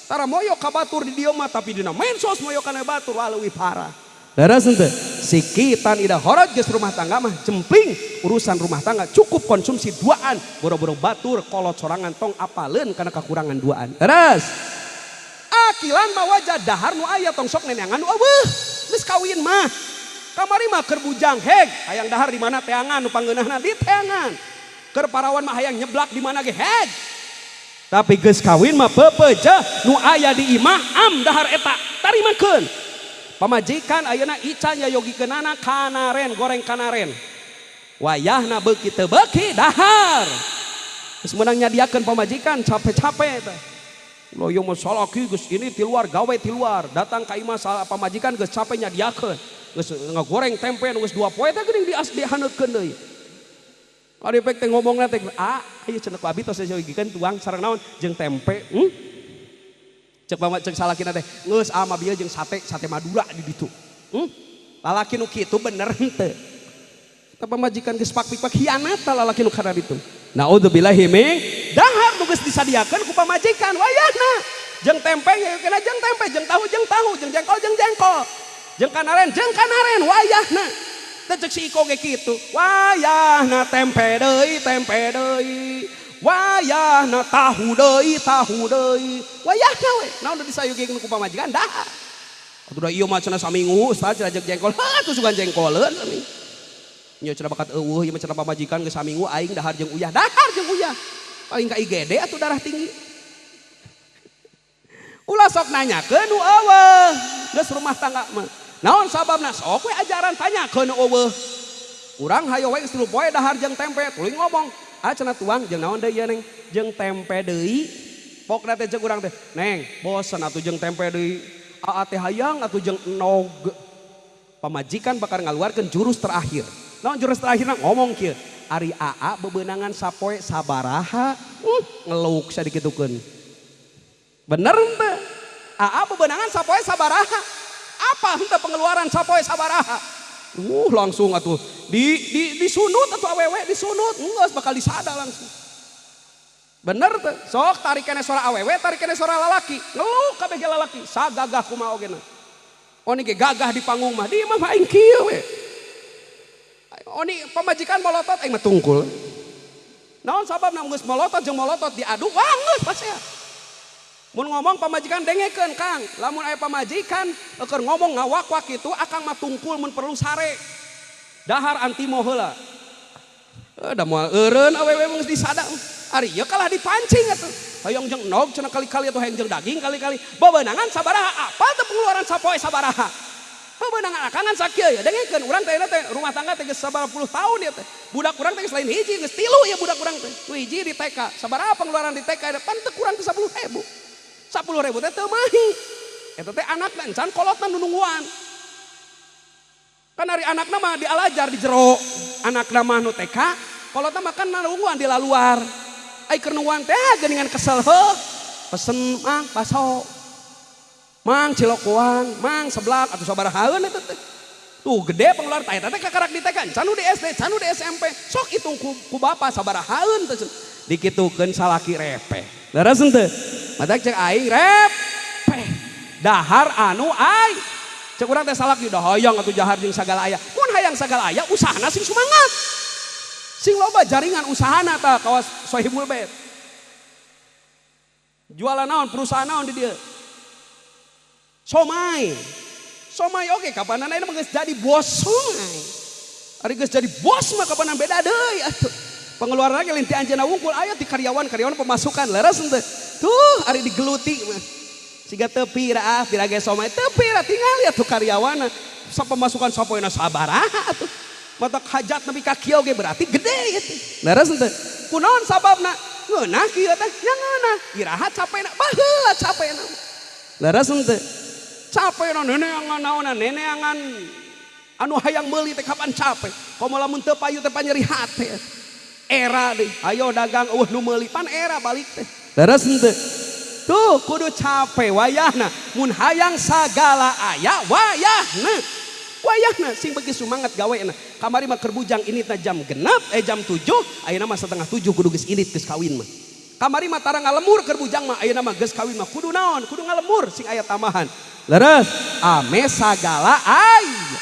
Tara moyok ka batur di dieu mah tapi dina medsos moyok kana batur wah leuwih parah. Daras ente sikitan ida horot geus rumah tangga mah jempling urusan rumah tangga cukup konsumsi duaan boro-boro batur kolot sorangan tong apaleun karena kekurangan duaan. Terus akilan mah wajah dahar nu aya tong sok neneangan nu eueuh geus kawin mah kamari mah keur bujang heg hayang dahar di mana teangan nu panggeunahna di teangan keur parawan mah hayang nyeblak di mana ge heg tapi geus kawin mah peupeujeuh nu aya di imah am dahar eta tarimakeun. Pamajikan ayeuna Ica nyayogikeunana kanaren goreng kanaren. Wayahna beuki teu beuki dahar. Geus meunang nyadiakeun pamajikan capek-capek eta. Loyong mah salaki geus ini ti luar gawe ti luar. Datang ka imah pamajikan geus capek nyadiakeun. Geus ngagoreng tempe geus 2 poe teh geuning dihaneutkeun deui. Ari pek teh ngomongna teh ieu cenah ku abi tos nyayogikeun tuang sareng naon jeung tempe. Cek salakina teh geus ama bieu jeung sate Madura di ditu. Lalaki nu kitu bener henteu. Eta pamajikan geus pak-pak hianat lalaki nu kana ditu. Naudzubillahi min dahar nu geus disadiakeun ku pamajikan wayahna. Jeung tempe ngeukeuna jeung tempe, jeung tahu, jeung jengkol, jeung kanaren wayahna. Teu cek si Iko ge kitu. Wayahna tempe deui. Wayahna tahu deui. Wayahna we. Naon disayogikeun ku pamajikan dahar. Udah iya mah cenah saminggu ustaz cenah jeung jengkol. Hah tuh sugan jengkoleun sami. Nya cenah bakat eueuh ieu mah cenah pamajikan geus saminggu aing dahar jeung uyah. Dahar jeung uyah. Paling ka IGD atuh darah tinggi. Ulah sok nanyakeun nu eueuh. Geus rumah tangga mah. Naon sababna? Sok we ajaran tanyakeun nu eueuh. Urang hayo we geus 3 poe dahar jeung tempe tuluy ngomong. Ah cenah tuang jeung naon deui Neng? Jeung tempe deui. Pokna teh jeung urang teh, Neng, bosen atuh jeung tempe deui. Aa teh hayang atuh jeung enog. Pamajikan bakal ngaluarkeun jurus terakhir. Naon jurus terakhirna ngomong kieu. Ari Aa bebeunangan sapoe sabaraha? Ngeluk sadikitukeun. Bener henteu? Aa bebeunangan sapoe sabaraha? Apa henteu pengeluaran sapoe sabaraha? Langsung atuh disunut atuh awewe disunut. Geus bakal disada langsung. Bener tuh, sok tarik kene suara awewe, tarik kene suara lalaki, ngeluk kabeh lalaki, sagagah kumaha ogena. Oni ge gagah di panggung mah, di mah aing kieu we. Oni pamajikan molotot aing mah tungkul. Naon sababna geus molotot jeung molotot diadu, wah geus pasea. Mun ngomong pamajikan dengekeun Kang, lamun aya pamajikan keur ngomong ngawak-wak kitu akang mah tungkul mun perlu sare. Dahar antimo heula. Da moal eureun awewe geus disada. Ari ieu kalah dipancing atuh. Hayang jeung enog cenah kali-kali atuh hayang jeung daging kali-kali. Bebeunangan sabaraha? Apal teh pengeluaran sapoe sabaraha? Bebeunangan akangan sakieu ya dengekeun urang teh rumah tangga teh geus 90 tahun ya teh. Budak urang teh lain hiji geus 3 ya budak urang teh. Nu hiji di TK. Sabaraha pengeluaran di TK pan teu kurang teh 10.000. 10.000 teh teu mahi. Eta teh anakna encan kolotna nu nungguan. Kan ari anakna mah di Al-Azhar di jero. Anakna mah nu TK, kolotna makan nungguan di luar. Ai keur nuan teh geuningan kesel heuh. Pesen mang baso. Mang cilokuan, mang seblak atuh sabarahaeun eta teh. Tuh gede pengeluaran eta teh kakarak di TK, can di SD, can di SMP. Sok hitung ku bapa sabarahaeun teh. Dikitukeun salaki repeh. Leres henteu? Matak cek aing repeh. Dahar anu ai. Cek urang teh salaki dah hayang atuh jahar jeung sagala aya. Mun hayang sagala aya usahana sing sumangat. Sing loba jaringan usahana tah kawas Sohibul Bait. Jualan naon perusahaan naon di dieu? Somai. Somai oke kapanan ayeuna mah geus jadi bos somai. Ari geus jadi bos mah kapanan beda deui atuh. Pengeluaran ge linti anjeunna wungkul aya ti karyawan pemasukan leres henteu. Tuh ari digeluti mah. Siga tepi ra pira ge somai tepi ra tinggal ya tuh karyawanna. Sa pemasukan sapoeuna sabaraha atuh. Matak hajat nepi ka kieu ge berarti gede itu. Leres henteu? Kunaon sababna? Ngeunah kieu teh nya ngeunah. Iraha capena baheula capena. Leres henteu? Capena neneangan naonna neneangan anu hayang meuli teh kapan capek. Komo lamun teu payu teh panyeri hate. Era deui. Ayo dagang eueuh nu meuli pan era balik teh. Leres henteu? Tuh kudu capek wayahna. Mun hayang sagala aya wayahna. Wayahna sing bagi sumangat gaweana. Kamari mah keur bujang initna jam genep jam 7 ayeuna mah 6:30 kudu geus init geus kawin mah. Kamari mah tara ngalemur keur bujang mah ayeuna mah geus kawin mah kudu naon? Kudu ngalemur sing aya tamahan. Leres ame sagala aya.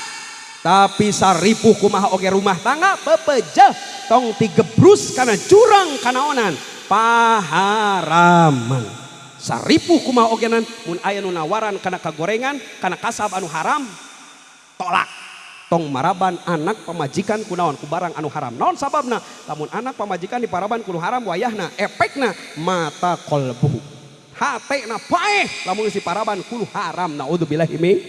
Tapi saripuh kumaha oge rumah tangga pepejeh tong digebrus kana jurang kanaonan paharaman. Saripuh kumaha ogenan mun aya nu nawaran kana kagorengan kana kasab anu haram tolak. Tong maraban anak pamajikan kunaon ku barang anu haram. Naon sababna? Lamun anak pamajikan diparaban ku haram wayahna efekna mata qalbuhu. Hatena paeh lamun si paraban ku haram naudzubillahi min.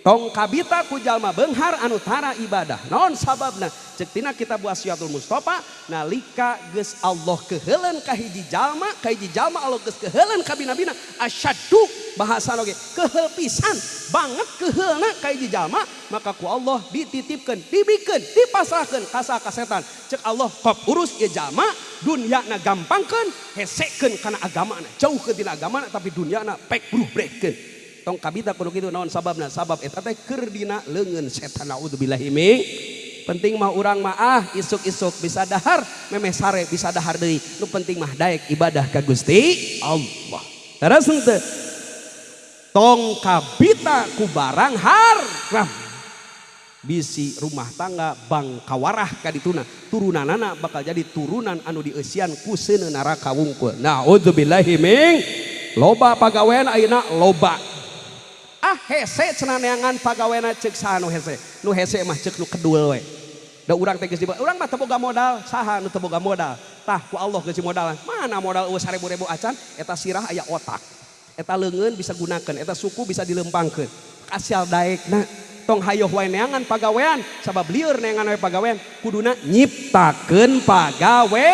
Tong kabita ku jalma beunghar anu tara ibadah. Naon sababna? Cek tina kitab Wasiatul Mustofa nalika geus Allah keheuleun ka hiji jalma Allah geus keheuleun ka bina-bina asyaddu bahasa oge keheul pisan banget keheulna ka hiji jalma maka ku Allah dititipkeun dibikeun dipasrahkeun ka setan. Cek Allah kop urus ieu jalma dunyana gampangkeun hesekeun kana agamana jauhkeun tina agamana tapi dunyana pek brubrehkeun. Tong kabita kudu kitu naon sababna? Sabab eta teh keur dina leungeun setan naudzubillahi min. Penting mah urang mah isuk-isuk bisa dahar memeh sare bisa dahar deui. Nu penting mah daek ibadah ka Gusti Allah. Terus henteu? Tong kabita ku barang haram. Bisi rumah tangga bang kawarah ka dituna. Turunanana bakal jadi turunan anu dieusian ku seuneun neraka wungkul. Naudzubillahi min. Loba pagawean ayeuna loba. hese cenah neangan pagawena ceuk saha nu hese. Nu hese mah ceuk nu kedul we. Da urang teh geus urang mah teu boga modal, saha nu teu boga modal? Tah ku Allah geus modal. Mana modal 1000 acan eta sirah aya otak. Eta leungeun bisa gunakeun, eta suku bisa dilempangkeun. Kasial daekna tong hayuh wae neangan pagawean, sabab lieur neangan wae pagawean, kuduna nyiptakeun pagawe.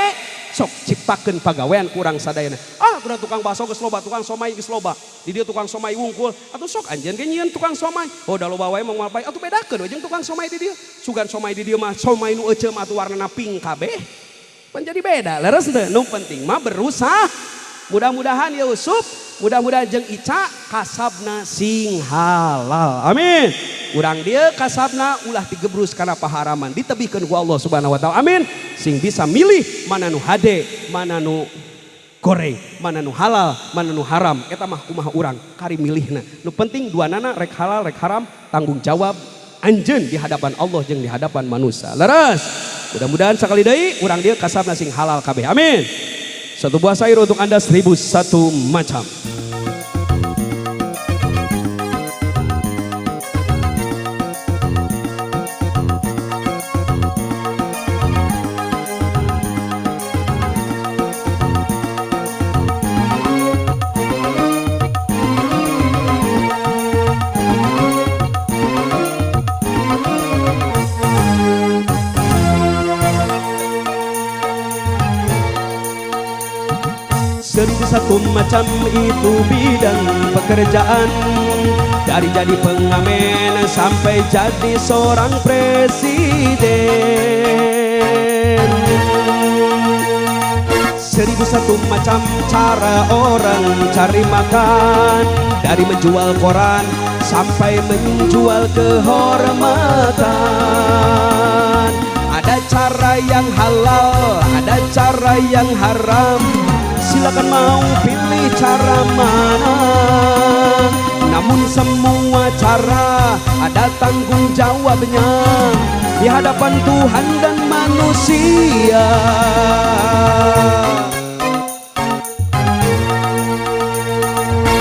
Sok ciptakeun pagawean kurang sadayana. Udah tukang bakso geus loba, tukang somai geus loba. Di dieu tukang somai wungkul, atuh sok anjeun ge nyieun tukang somai. Da loba wae mong malpai, atuh bedakeun we jeung tukang somai di dieu. Sugan somai di dieu mah somai nu euceum atuh warnana pink kabeh. Pan jadi beda. Leres teu? Nu penting mah berusaha. Mudah-mudahan ya Yusuf, mudah-mudahan jeung Ica kasabna sing halal. Amin. Urang dia kasabna ulah digebrus kana paharaman, ditebihkeun ku Allah Subhanahu wa taala. Amin. Sing bisa milih mana nu hade, mana nu goreng, mana nu halal, mana nu haram. Eta mah kumaha urang kari milihna. Nu penting duanana rek halal rek haram, tanggung jawab anjeun di hadapan Allah jeung di hadapan manusia. Leres. Mudah-mudahan sakali deui urang dia kasabna sing halal kabeh. Amin. Satu buah sayur untuk Anda 1001 macam. Satu macam itu bidang pekerjaan, dari jadi pengamen sampai jadi seorang presiden. 1001 macam cara orang cari makan, dari menjual koran sampai menjual kehormatan. Ada cara yang halal, ada cara yang haram. Silakan mau pilih cara mana, namun semua cara ada tanggung jawabnya di hadapan Tuhan dan manusia.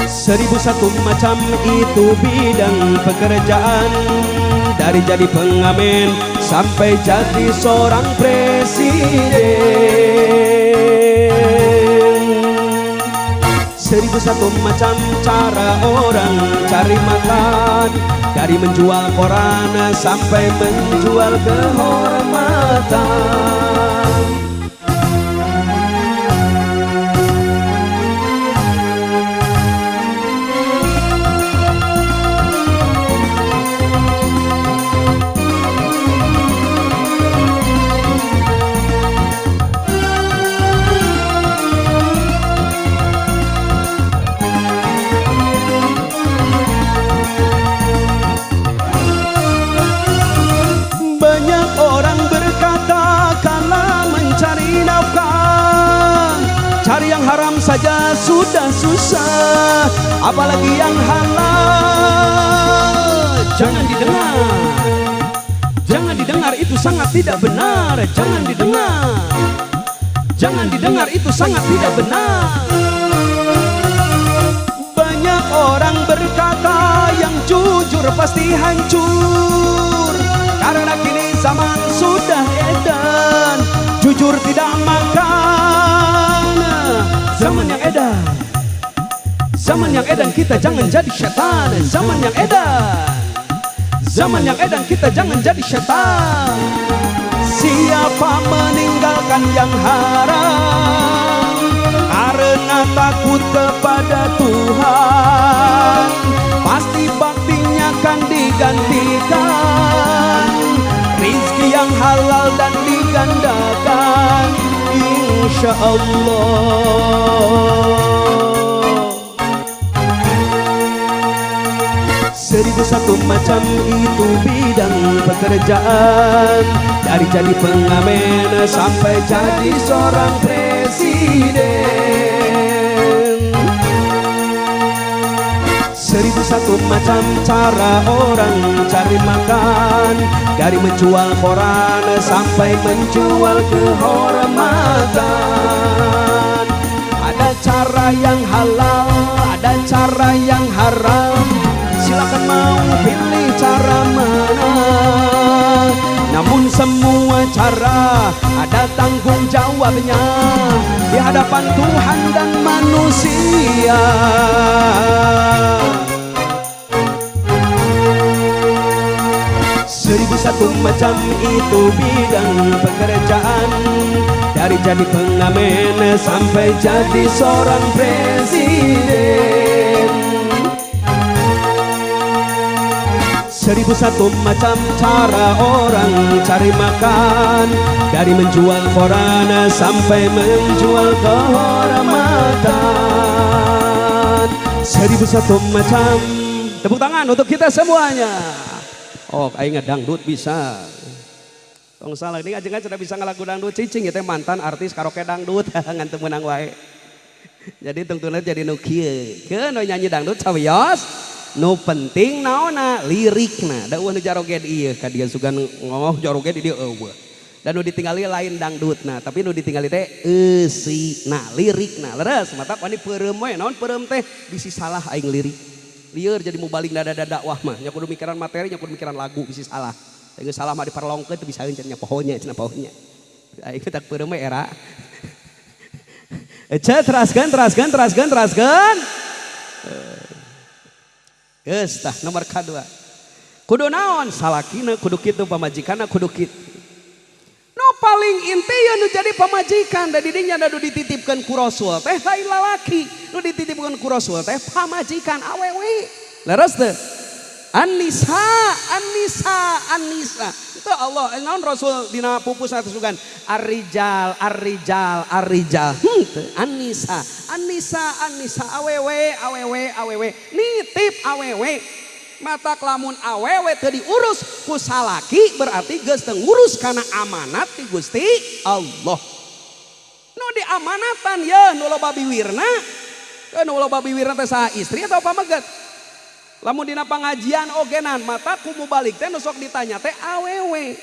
1001 macam itu bidang pekerjaan, dari jadi pengamen sampai jadi seorang presiden. 1001 macam cara orang cari makan, dari menjual koran sampai menjual kehormatan. Cari yang haram saja sudah susah, apalagi yang halal. Jangan didengar, jangan didengar, itu sangat tidak benar. Jangan didengar, jangan didengar, itu sangat tidak benar. Banyak orang berkata yang jujur pasti hancur, karena kini zaman sudah edan, jujur tidak makan. Zaman yang edan, zaman yang edan, kita jangan jadi setan. Zaman yang edan, zaman yang edan, kita jangan jadi setan. Siapa meninggalkan yang haram karena takut kepada Tuhan, pasti baktinya akan digantikan. Rizki yang halal dan digandakan, insya Allah. 1001 macam itu bidang pekerjaan, dari jadi pengamen sampai jadi seorang presiden. 1001 macam cara orang cari makan, dari menjual koran sampai menjual kehormatan. Ada cara yang halal, ada cara yang haram. Silakan semua cara ada tanggung jawabnya di hadapan Tuhan dan manusia. Seribu satu macam itu bidang pekerjaan, dari jadi pengamen sampai jadi seorang presiden. Seribu satu macam cara orang cari makan, dari menjual koran sampai menjual kehormatan. Seribu satu macam. Tepuk tangan untuk kita semuanya. Oh, aing dangdut bisa. Tong salah ini aja sudah bisa ngelagu dangdut cicing itu mantan artis karaoke dangdut ngan teu meunang wae. Jadi tungtuna jadi nu kieu. Ke nu nyanyi dangdut sawios. Nu penting naona lirikna. Da nu jaroget ieu ka dia sugan ngomong jaroget di dieu eueuh. Dan nu ditinggali lain dangdutna, tapi nu ditinggali teh eusina lirikna. Leres mata wani peureum we naon peureum teh bisi salah aing lirik. Lieur jadi mau balik dada dakwah mah nya kudu mikiran materi nya kudu mikiran lagu bisi salah. Geus salah mah diparlongkeun teu bisa heuncen nya pohonya cenah pohonya. Aing tak peureum we era. Teraskeun. Geus tah nomor kadua. Kudu naon salakina kudu kitu pamajikanna kudu kitu. Nu paling inti ya nu jadi pamajikan da didinya da dititipkeun ku Rasul teh lain lalaki, nu dititipkeun ku Rasul teh pamajikan awewe. Leres teu? An-nisa. Itu Allah naon Rasul dina pupus atusugan ar-rijal. An-nisa awewe nitip awewe. Mata lamun awewe teu diurus ku salaki berarti geus teu ngurus kana amanat ti Gusti Allah. Nu diamanatan ya nu loba biwirna. Nu loba biwirna teh saha istri atau pamaget? Lamun dina pangajian ogenan mata kumu balik teh nu sok ditanya teh awewe.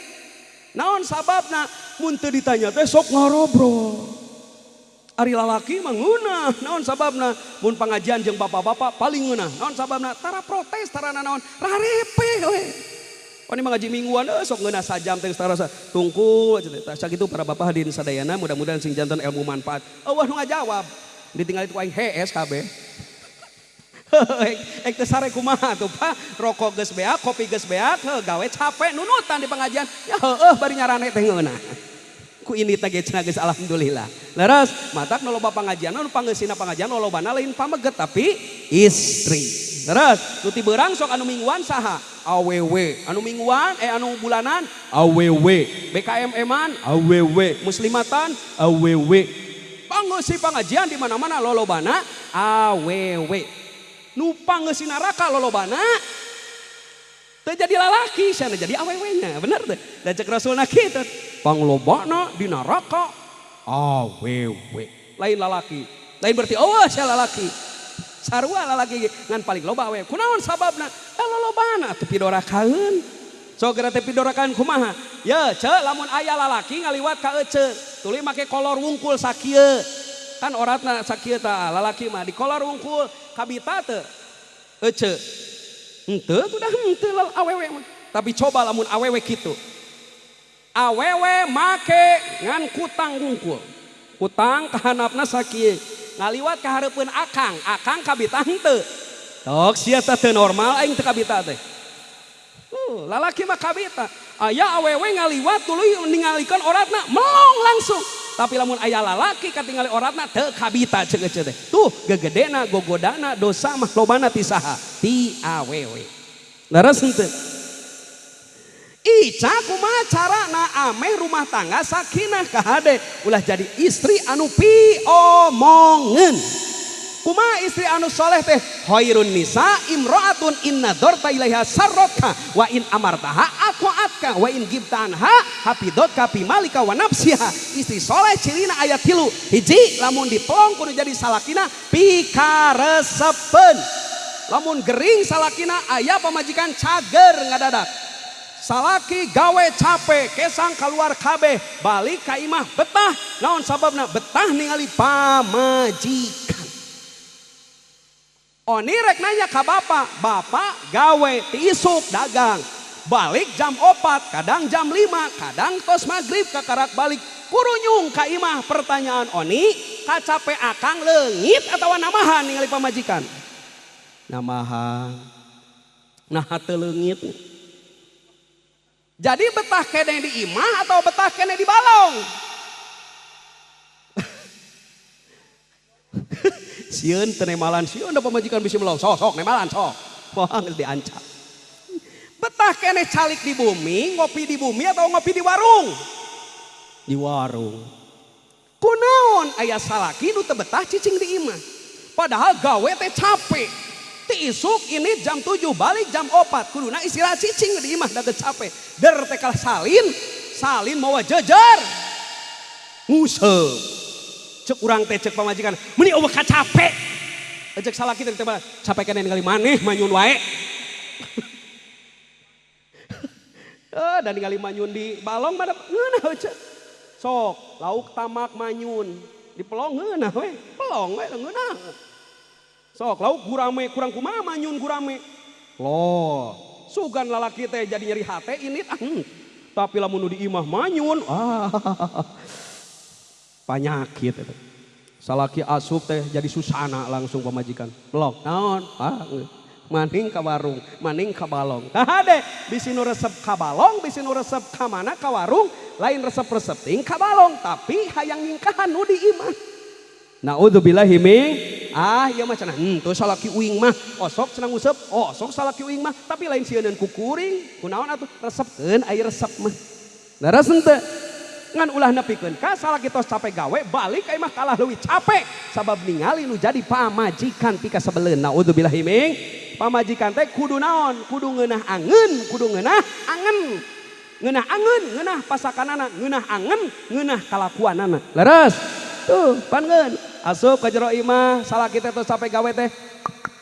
Naon sababna? Mun teu ditanya teh sok ngarobrol. Ari lalaki mah ngeunah. Naon sababna? Mun pangajian jeung bapak-bapak paling ngeunah. Naon sababna? Tara protes tarana naon? Rarepe we. Oni mengaji mingguan sok ngeunah sajam teh tara tungkul sakitu para bapak hadirin sadayana mudah-mudahan sing janten ilmu manfaat. Eueuh nu ngajawab. Ditinggali ku aing hees kabeh. Ek teh sare kumaha tuh Pak, rokok geus beak, kopi geus beak, gawe capek nunutan di pengajian. Ya heueuh bari nyarane teh ngeunah. Ku ini teh cenah geus alhamdulillah. Leres, matak nu loba pangajian, nu pangeusina pangajian lobana lain pameget tapi istri. Leres, nu ti beurang sok anu mingguan saha? Awewe. Anu mingguan anu bulanan awewe. BKM-eman awewe. Muslimatan awewe. Pangeusi pangajian di mana-mana lolobana awewe. Nu pangeussi neraka lolobana teu jadi lalaki sana jadi awewenya bener teh da cek Rasulna kitu panglobana di neraka awewe lain lalaki lain berarti sia lalaki sarua lalaki ngan paling loba awewe kunaon sababna lolobana teu pidorakaeun so geura teu pidorakaeun kumaha ya ceuk lamun aya lalaki ngaliwat ka ece tuluy make kolor wungkul sakieu kan oratna sakieu tah lalaki mah di kolor wungkul kabita teu ece henteu udah henteu awewe mah tapi coba lamun awewe kitu awewe make ngan kutang wungkul kutang kahanapna sakieu ngaliwat ka hareupeun akang kabita henteu tok sia teh normal aing teu kabita teh lalaki mah kabita aya awewe ngaliwat tuluy ningalikeun oratna melong langsung. Tapi lamun aya lalaki katingali oratna teu kabita ceuk teh. Tuh gegedena gogodana dosa mah lobana ti saha? Ti awewe. Leres henteu? Ica kumaha carana ameh rumah tangga sakinah kahade ulah jadi istri anu piomongeun. Kumaha istri anu soleh teh khairun nisa imraatun inna dorta ilaiha sarroka wa in amartaha aqaatka wa in gibtanha hafidotka fi malika wa nafsiha. Istri soleh cirina aya 3 hiji lamun dipelong kudu jadi salakina pikaresepeun lamun gering salakina aya pamajikan cager ngadadak salaki gawe capek kesang keluar kabeh balik ka imah betah naon sababna betah ningali pamajikan. Oni rek nanya ka bapak gawe ti isuk dagang balik jam 4, kadang jam 5, kadang tos maghrib kakarak balik kurunyung ka imah. Pertanyaan Oni, kacape akang leungit atau namahan ningali pamajikan? Namahan. Nah teu leungit. Jadi betah kene di imah atau betah kene di balong? Sieun teu nemalan, sieun da pamajikan bisi melong, sok nemalan sok. Moal geus diancam. Betah kene calik di bumi, ngopi di bumi atau ngopi di warung? Di warung. Kunaon aya salaki nu teu betah cicing di imah. Padahal gawe teh capek. Ti isuk ini jam 7 balik jam 4. Kuduna istirahat cicing di imah da capek. Der teh kalah salin mawa jejer. Nguseup. Cek urang teh cek pamajikan, "Meuni eueuh ka capek." Cek salaki teh capek kene ningali maneh manyun wae. Dan ningali manyun di balong mana ngeunah cek. Sok lauk tamak manyun di pelong ngeunah we, pelong we ngeunah. Sok lauk gurame kurang kumaha manyun gurame. Loh, sugan lalaki teh jadi nyeri hate ini tapi lamun di imah manyun penyakit itu. Salaki asup teh jadi susana langsung pamajikan. Pelong naon? Maning ka warung, maning ka balong. Hade, bisi nu resep ka balong, bisi nu resep ka mana ka warung, lain resep-resep ting ka balong, tapi hayang ningkahan nu di imah. Naudzubillahi min ieu mah cenah teu salaki uing mah, osok cenah nguseup, osok salaki uing mah, tapi lain sieun ku kuring, kunaon atuh resepkeun aya resep mah. Leres henteu? Ngan ulah nepikeun ka salaki tos capek gawe balik ka imah kalah leuwih capek sabab ningali nu jadi pamajikan ti ka sabeleun. Naudzubillahi min pamajikan teh kudu naon? Kudu ngeunah angeun, kudu ngeunah angen. Ngeunah angeun, ngeunah pasakanana, ngeunah angen, ngeunah kalakuanana. Leres? Tuh, pangeun. Asup ka jero imah, salaki teh tos capek gawe teh.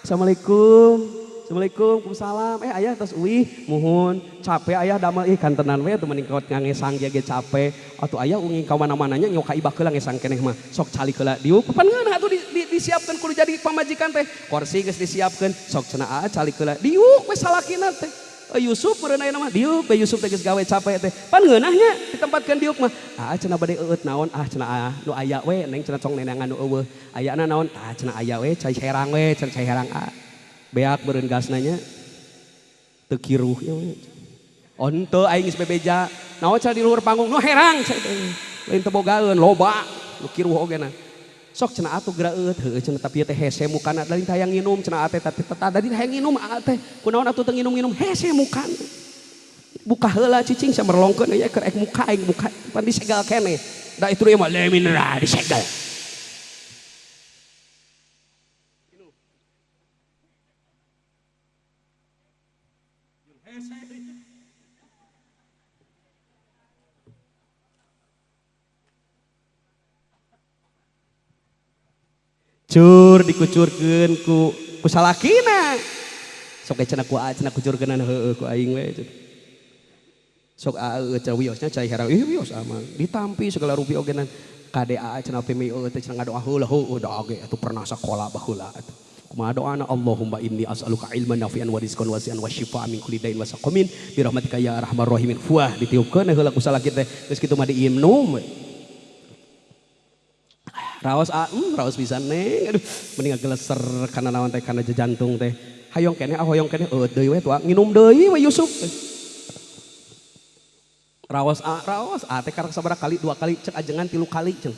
Assalamualaikum. Assalamualaikum, Waalaikumsalam. Ayah tos uih, muhun. Capek ayah damel kantenan we teu mending kaut ngangesang ge capek. Atuh ayah unging ka mana-mananya nyoka ibah heula ngesang keneh mah. Sok calik heula diuk. Pangeun atuh disiapkeun kudu jadi pamajikan teh. Kursi geus disiapkeun, sok cenah calik heula diuk we salakina teh. Yusuf meureun aya mah diuk we Yusuf teh geus gawe capek teh. Pan ngeunahnya ditempatkeun diuk mah. Cenah bade eueut naon? Cenah nu aya we neng cenah cong nenangan nu eueuh. Ayana naon? Cenah aya we cai herang we, cenah cai herang beak beureun gasnanya teu kiruh nya we. Henteu aing geus bebeja. Naon cenah di luhur panggung? Nu herang cenah teh. Lain teu bogaeun loba nu kiruh ogena. Sok cenah atuh geraeut heueuh cenah tapi teh hese mukana dari hayang nginum cenah ate tapi tadi hayang nginum teh. Kunaon atuh teu nginum-nginum hese mukana. Buka heula cicing sa merlongkeun aya keur ek muka aing buka pan disegel keneh. Da itu ieu mah leminra disegel. Cur dikucurkeun ku salakina. Sok cenah kucurkeunan heueuh ku aing we. Sok cenah wiosnya cai herang wios aman. Ditampi segala rupi ogenan. KDA cenah PMI teh cenah ngadoa heula heueuh da ge atuh pernah sakola baheula atuh. Kumaha doana Allahumma inni as'aluka ilman nafi'an wa rizqan wasi'an wa syifaan min kulli dain wa saqamin bi rahmatika ya arhamar rahimin. Fuah ditiupkeun heula ku salaki teh geus kitu mah diinum. Raos bisa neng, aduh, mending geleser karena naon teh karena jantung teh. Hayong kene, hoyong kene, deui we tuang nginum deui we Yusuf. Raos teh karek sabaraha kali 2 kali cek ajengan 3 kali ceng.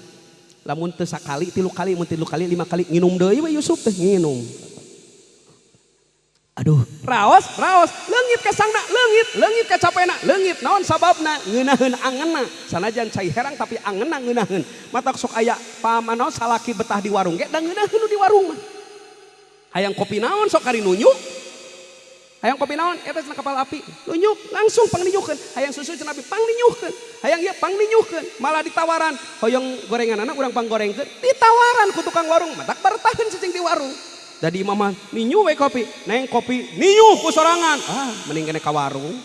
Lamun teu sakali 3 kali, mun 3 kali 5 kali nginum deui we Yusuf teh nginum. Aduh, raos, leungit ka sangna, leungit ka capena, leungit naon sababna ngeunaheun angeunna. Sanajan cai herang tapi angeunna ngeunaheun. Matak sok aya pamanaon salaki betah di warung ge da ngeunaheun di warung mah. Hayang kopi naon sok kari nunyuk. Hayang kopi naon eta cenah kapal api, nunyuk langsung pang ninyuhkeun. Hayang susu cenah api pang ninyuhkeun. Hayang ieu pang ninyuhkeun. Malah ditawaran, hoyong gorenganana urang pang gorengkeun, ditawaran ku tukang warung, matak bertahan cicing di warung. Jadi mama ninyu we kopi, neng kopi ninyu ku sorangan. Mending kene ka warung.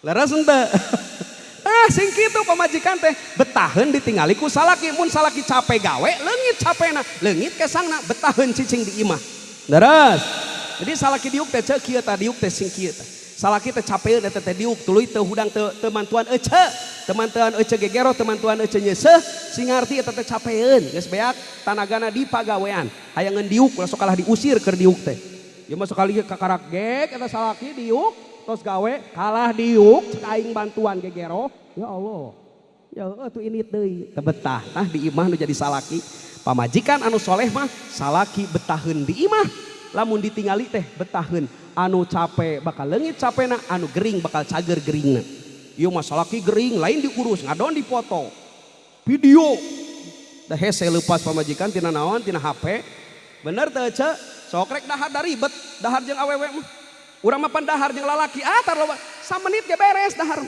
Leres henteu? Sing kitu pamajikan teh betaheun ditingali ku salaki, mun salaki capek gawe leungit capena, leungit kesangna betaheun cicing di imah. Leres? Jadi salaki diuk teh ceuk kieu tah diuk teh sing kieu tah. salaki teh capeun eta teh diuk tuluy teu hudang teu mantuan ece teman-teman ece gegero teman-teman ece nyeseh sing ngarti eta teh capeun geus beak tanagana di pagawean hayang ngeun diuk ulah sok kalah diusir keur diuk teh ieu mah sekali kakarak gek eta salaki diuk tos gawe kalah diuk cek aing bantuan gegero ya Allah ya tuh ini deui teu betah tah di imah nu jadi salaki pamajikan anu soleh mah salaki betaheun di imah lamun ditingali teh betaheun anu capek bakal leungit capena anu gering bakal cager geringna ieu mah salaki gering lain diurus ngadon dipoto video da hese leupas pamajikan tina naon tina HP bener teu ce sok rek dahar da ribet dahar jeung awewe mah urang mah pan dahar jeung lalaki tar loba 3 menit ge beres dahar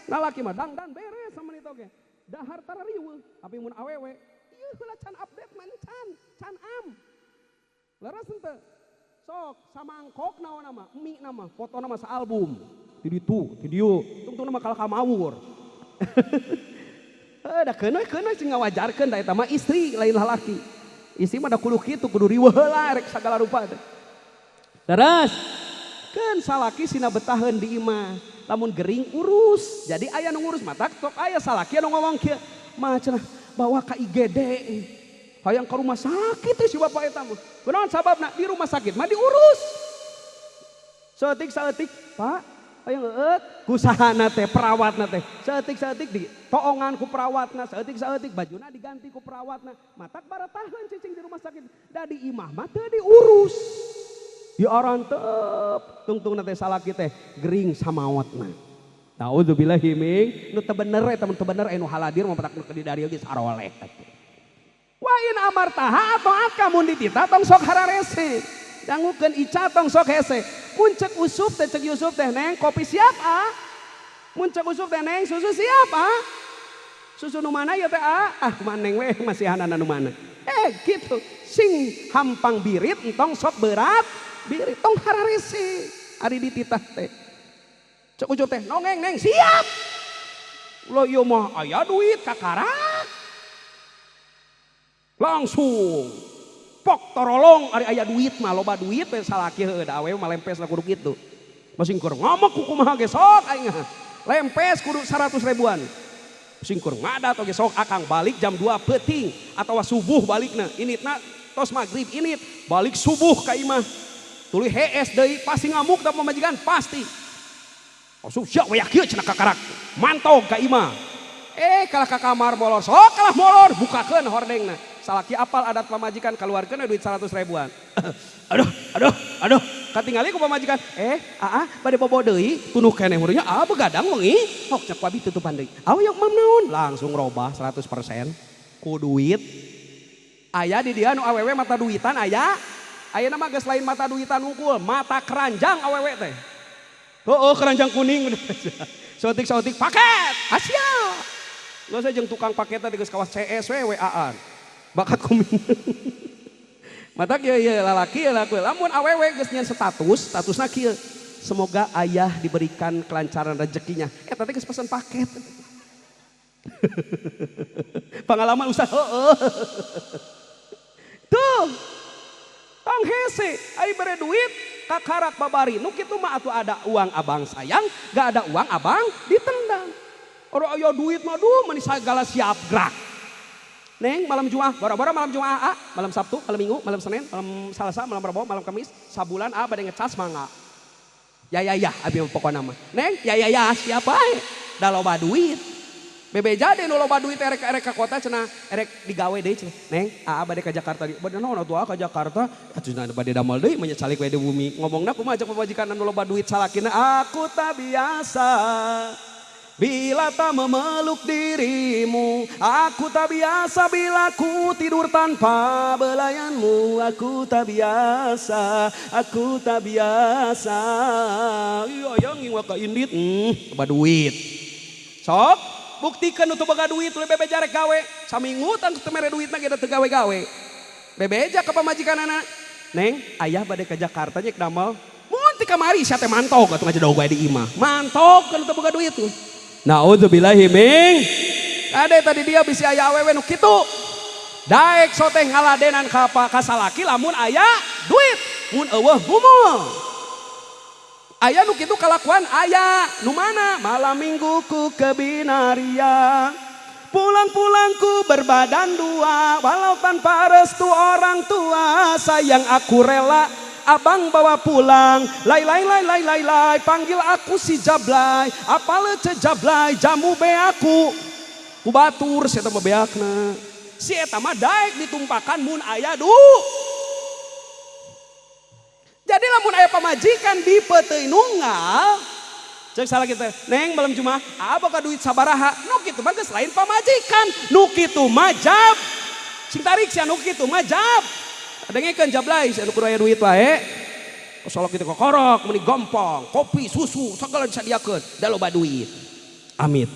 lalaki mah dangdan beres 3 menit oge dahar tara riweuh tapi mun awewe ieu heula can update man can am leres henteu sok samangkok naon nama mi nama foto nama saalbum di ditu di dieu tungtung nama kalah kamawur da keuneuy sing ngawajarkeun da eta mah istri lain lalaki istri mah da kudu kitu kudu riweuh heula rek sagala rupa teh terus keun salaki sina betaheun di imah lamun gering urus jadi aya nu ngurus mata tok aya salaki anu ngomong kieu mah cenah bawa ka IGD hayang ke rumah sakit si bapak eta mah. Kunaon sababna di rumah sakit mah diurus. Saeutik Pak, hayang eueut ku sahana teh perawatna teh. Saeutik di toongan ku perawatna, saeutik bajuna diganti ku perawatna. Matak barataheun cicing di rumah sakit. Da di imah mah teu diurus. Diarantep tungtungna teh salaki teh gering samawatna. Nauzubillahi min nu teu bener eta mun teu bener anu haladir mah patak nu kedidari geus saroleh atuh. Wa in amartaha atau kamu ditita tong sok hararese dangukeun ica tong sok hese mun cek usuf teh cek Yusuf teh neng kopi siap mun cek usuf teh neng susu siap susu nu mana ya teh kumaha neng we masih hanana nu mana gitu sing hampang birit entong sok berat birit tong hararese ari dititah teh cek usuf teh nongeng neng siap lo ieu mah aya duit kakarak langsung pok torolong ari aya duit mah loba duit we salaki heuh da awewe mah lempes lah kudu kitu masing keur ngomong ku kumaha ge sok aing lempes kudu 100 ribuan masing keur ngadat oge sok akang balik jam 2 peuting atawa subuh balikna initna tos magrib init balik subuh ka imah tuluy hees deui pasti ngamuk da pamajikan pasti asup sia we kieu cenah kakarak mantog ka imah kalah ka kamar molor sok kalah molor bukakeun hordengna salaki apal adat pamajikan keluarkeun duit 100 ribuan aduh katingali ku pamajikan bade bobo deui tunuh keneh murunya begadang wengi hok cek wabi tutupan deui yang mam naon langsung robah 100% ku duit aya di dia nu awewe mata duitan aya mah geus lain mata duitan unggul mata keranjang awewe teh keranjang kuning sotik paket asia lo saya jeung tukang paket tadi geus kawas CS we WA-an bakat kumin matak ya lalaki ya laku lamun awewe geus nyan statusna kieu semoga ayah diberikan kelancaran rezekinya tadi geus pesan paket pengalaman usaha tuh tong hese ai bere duit kakarak babari nu kitu mah atuh ada uang abang sayang gak ada uang abang ditendang orang aya duit mah duh mani sagala siap gerak neng malam Jumat, bora-bora malam Jumat, malam Sabtu, malam Minggu, malam Senin, malam Selasa, malam Rabu, malam Kamis, sabulan bade ngecas mangga. Ya, abi pokokna mah. Neng, ya siapa da loba duit. Bebe jadi nu loba duit erek ka kota cenah, erek digawe deui cenah. Neng, bade ka Jakarta di. Bade naon atuh ka Jakarta? Atuh bade damel deui menyecalik we di bumi. Ngomongna kumaha cek pamajikan nu loba duit salakina, aku tak biasa. Bila tak memeluk dirimu, aku tak biasa bila ku tidur tanpa belayanmu. Aku tak biasa. Iya yang ingin waka indit, coba duit. Sok, buktikan untuk baga duit, lu bebe jarek gawe. Saminggu tangku temere duit lagi ada gawe. Bebe aja ke pemajikan anak. Neng, ayah bade ke Jakarta nyek damel. Munti kamari siate mantog atuh ngajedaw gawe di imah. Mantog kan untuk baga duit tuh. Nauzubillahi min. Ade tadi dia bisi aya awewe nu kitu. Daek soteh ngaladenan ka salaki lamun aya duit. Mun eueuh ngomong. Aya nu kitu kalakuan aya. Nu mana? Malam mingguku ke Binaria. Pulang-pulangku berbadan dua. Walau tanpa restu orang tua. Sayang aku rela abang bawa pulang. Lai lai lai lai lai lai. Panggil aku si Jablay. Apale ce Jablay jamu be aku. Ku batur si eta mah beakna. Si eta mah daek ditumpakan mun aya Jadi lamun aya pamajikan di peteuy nunggal, cek salah kita, neng malam Jumat, boga duit sabaraha, nu kitu mah geus lain pamajikan, nu kitu mah jab, sing tarik sia nu kitu mah jab, dengekeun Jablay, sia nu kudu aya duit wae, kosolok kitu kokorok, meni gompong, kopi, susu, sagala disadiakeun, da loba duit, amit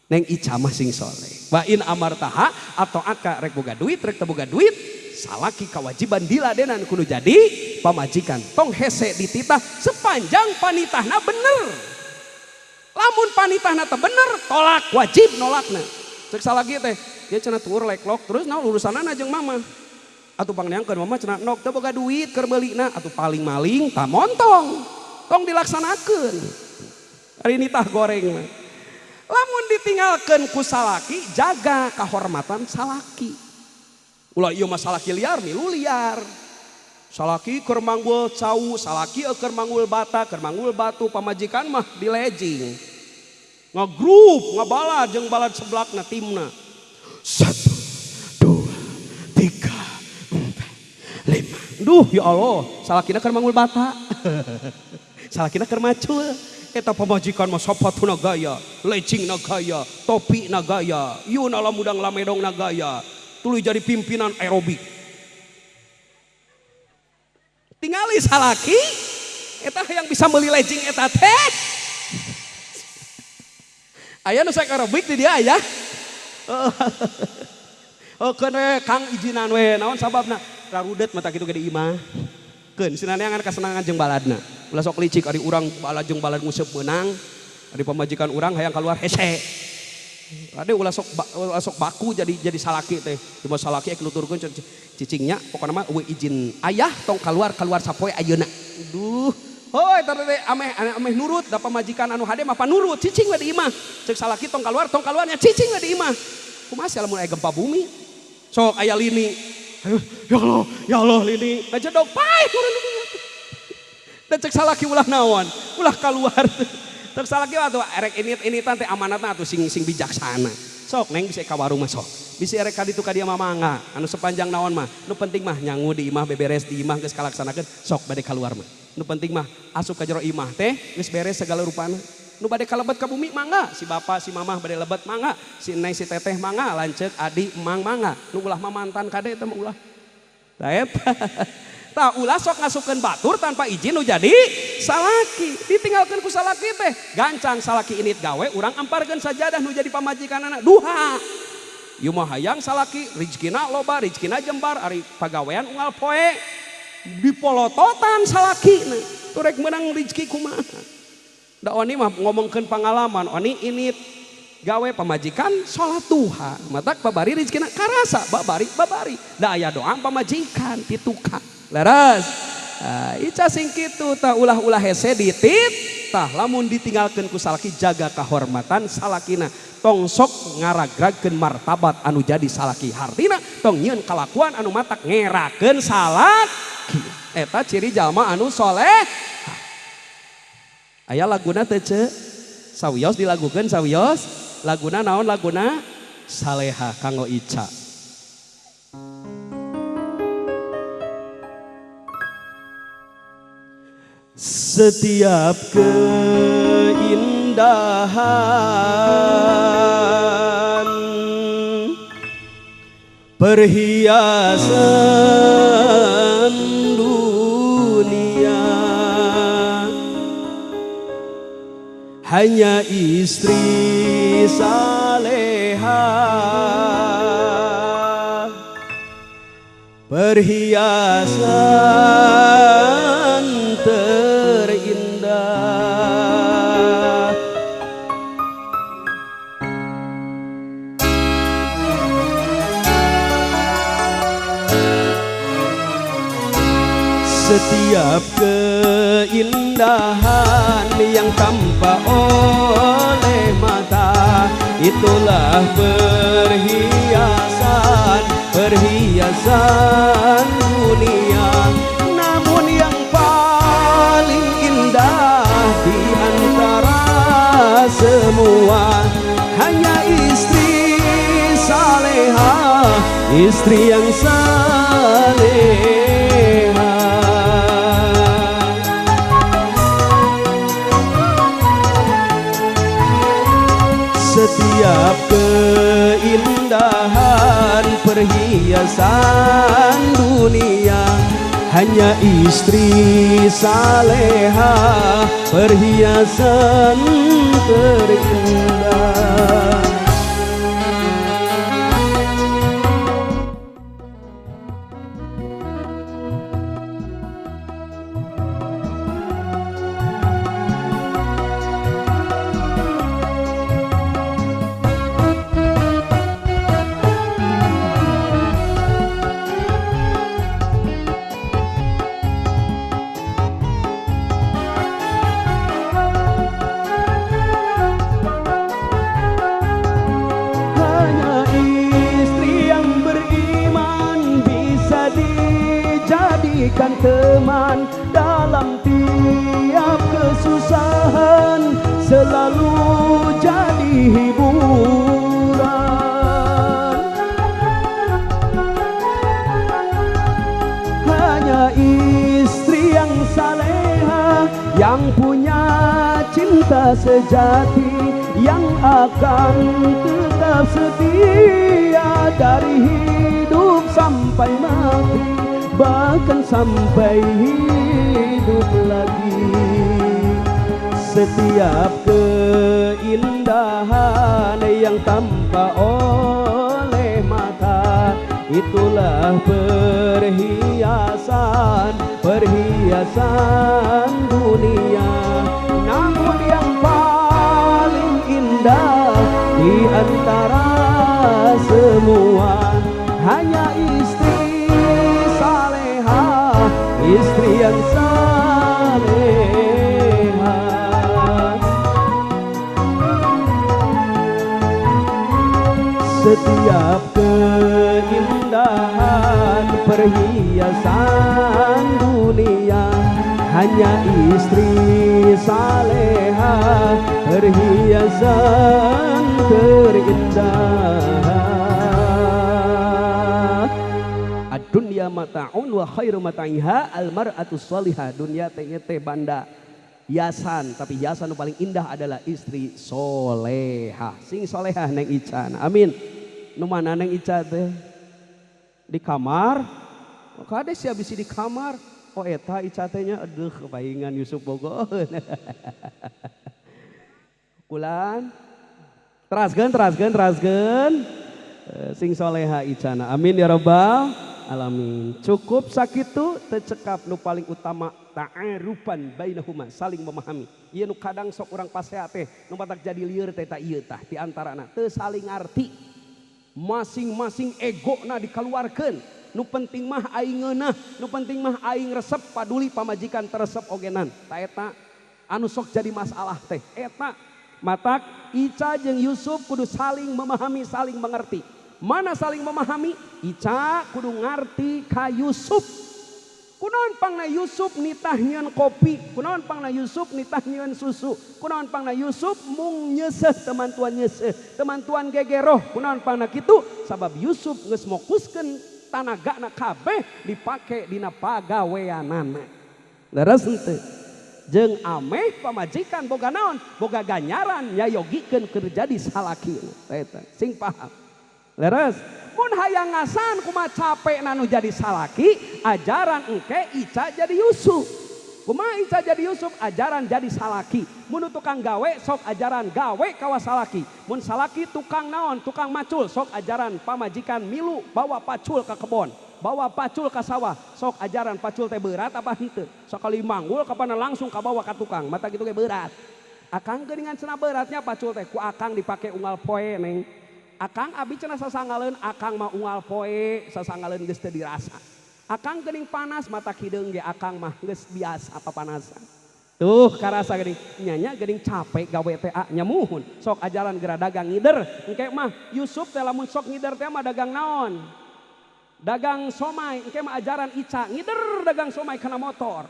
neng Ica mah sing soleh, wa in amartaha atau aka rek boga duit, rek teu boga duit, salaki kewajiban diladenan kudu jadi pamajikan tong hese dititah sepanjang panitahna bener. Lamun panitahna teh bener tolak wajib nolakna. Cek salaki teh dia cenah tur leklok terus naon urusanana jeung mama. Atuh pangneangkeun mama cenah nok teu boga duit keur beulina atuh paling maling tah montong. Tong dilaksanakeun. Ari nitah goreng mah. Lamun ditinggalkeun ku salaki jaga kahormatan salaki. Ulah ieu masalah liar milu liar. Salaki keur manggul cau, salaki keur manggul bata, keur manggul batu, pamajikan mah dilejing. Ngagrup, ngabalad jeung balad seblakna timna. 1 2 3 4 5. Duh ya Allah, salakina keur manggul bata. Salakina keur macul. Eta pamajikan mah sapatuna gaya, lejingna gaya, topina gaya, ieu na lamudang lamedongna gaya. Tuluy jadi pimpinan aerobik. Tingali salaki, eta yang bisa meuli lejing eta teh. Aya nu saek aerobik di dia aya. Oh kene Kang ijinan we, naon sababna? Rarudet mata kitu ge di imah. Keun sinaneangan kasenangan jeung baladna. Ulah sok licik ari urang balad jeung balad nguseup meunang. Ari pamajikan urang hayang keluar hese. Ada ulah sok baku jadi salaki teh. Cuma salaki nuturkeun cicingnya pokona mah eueuh izin ayah tong keluar sapoe ayeuna. Duh. Hoi tara teh ameh nurut da pamajikan anu hade mah panurut cicing we di imah. Ceuk salaki tong keluarnya cicing we di imah. Kumaha sia lamun aya gempa bumi? Sok aya lini. Ya Allah lini. Ngajedog paeh urang. Dan cek salaki ulah naon? Ulah keluar. Terus lagi waktu erek ini tante amanatna atuh sing bijaksana. Sok neng bisa ka warung mah sok. Bisa erek ka ditu ka dia mamangga. Anu sepanjang naon mah. Nu penting mah nyangu di imah beberes di imah geus kalaksanakeun sok bade keluar mah. Nu penting mah asup ka jero imah teh geus beres segala rupana. Nu bade kalebet ka bumi mangga. Si bapa si mamah bade lebet mangga. Si neng si teteh mangga lanceuk adi emang mangga. Nu ulah mamantan kade teh mah ulah. Tah eta. Tah ulah sok ngasupkeun batur tanpa izin nu jadi salaki. Ditinggalkeun ku salaki teh gancang salaki init gawe urang amparkeun sajadah nu jadi pamajikanana duha. Ieu mah hayang salaki rezekina loba rezekina jembar ari pagawean unggal poe dipolototan salakina. Tu rek meunang rezeki kumaha. Da oni mah ngomongkeun pangalaman oni init gawe pamajikan salat duha. Matak babari rezekina karasa babari. Da aya doang pamajikan titukang. Leres, Ica sing kitu tah ulah-ulah hese ditit, tah lamun ditinggalkeun ku salaki jaga kahormatan salakina, tong sok ngaragragkeun martabat anu jadi salaki hartina, tong nyieun kalakuan anu matak ngerakeun salaki. Eta ciri jalma anu soleh. Aya laguna teu ce? Sawios dilagukeun sawios. Laguna naon laguna? Saleha kanggo Ica. Setiap keindahan perhiasan dunia hanya istri saleha perhiasan terindah. Setiap keindahan yang tampak oleh mata, itulah perhiasan, perhiasan dunia. Namun yang paling indah di antara semua hanya istri saleha, istri yang saleha. Setiap keindahan perhiasan dunia hanya istri saleha, perhiasan terindah. Jadikan teman dalam tiap kesusahan, selalu jadi hiburan. Hanya istri yang saleha, yang punya cinta sejati, yang akan tetap setia dari hidup sampai mati, bahkan sampai hidup lagi. Setiap keindahan yang tampak oleh mata, itulah perhiasan, perhiasan dunia. Namun yang paling indah di antara semua hanya istri saleha, istri yang saleha. Setiap keindahan perhiasan dunia hanya istri saleha, perhiasan terindah. Dunia mata'un wa khairu mata'iha almar'atu shalihah. Dunia teh banda hiasan, tapi hiasan yang paling indah adalah istri soleha. Sing soleha neng Ica. Amin. Nu mana neng Ica teh? Di kamar. Kade sia bisi di kamar. Oh eta Ica teh nya aduh kepaingan Yusuf Bogoh. Kulan. Teraskeun. Sing soleha Icana. Amin ya rabbal alamin. Cukup sakitu tecekap nu paling utama ta'arufan bainahuma, saling memahami. Ieu nu kadang sok urang pasea teh nu batak jadi lieur teh ta ieu tah di antarana teu saling ngarti. Masing-masing egona dikeluarkeun. Nu penting mah aing ngeunah, nu penting mah aing resep paduli pamajikan teresep ogenan. Ta eta anu sok jadi masalah teh. Eta matak Ica jeung Yusuf kudu saling memahami, saling mengerti. Mana saling memahami? Ica kudu ngarti ka Yusuf. Kunaon pangna Yusuf nitah nyieun kopi, kunaon pangna Yusuf nitah nyieun susu, kunaon pangna Yusuf mung nyeuseuh temantuan nyeuseuh, temantuan gegeroh, kunaon pangna kitu? Sabab Yusuf geus mokuskeun tanagana kabeh dipake dina pagaweanana. Leres henteu? Jeung ameh pamajikan boga naon? Boga ganyaran nyayogikeun keur jadi salaki. Eta sing paham. Leres? Mun hayang ngasan kumaha capek nanu jadi salaki, ajaran engke Ica jadi Yusuf. Kumaha Ica jadi Yusuf, ajaran jadi salaki. Mun tukang gawe sok ajaran gawe kawa salaki. Mun salaki tukang naon, tukang macul sok ajaran pamajikan milu bawa pacul ke kebon, bawa pacul ke sawah, sok ajaran pacul teh berat apa henteu. Sakali manggul kapana langsung kabawa ka tukang, mata gitu ge berat. Akang geuningan cenah beratnya pacul teh ku akang dipake unggal poe neng. Akang abi cenah sasangaleun, akang mah unggal poe, sasangaleun geus teu dirasa. Akang geuning panas mata kideung ge akang mah geus biasa papanasan. Tuh karasa geuning nyanya geuning capek gawe teh nya muhun sok ajaran geura dagang ngider engke mah Yusuf teh lamun sok ngider teh mah dagang naon dagang somai engke mah ajaran Ica ngider dagang somai kana motor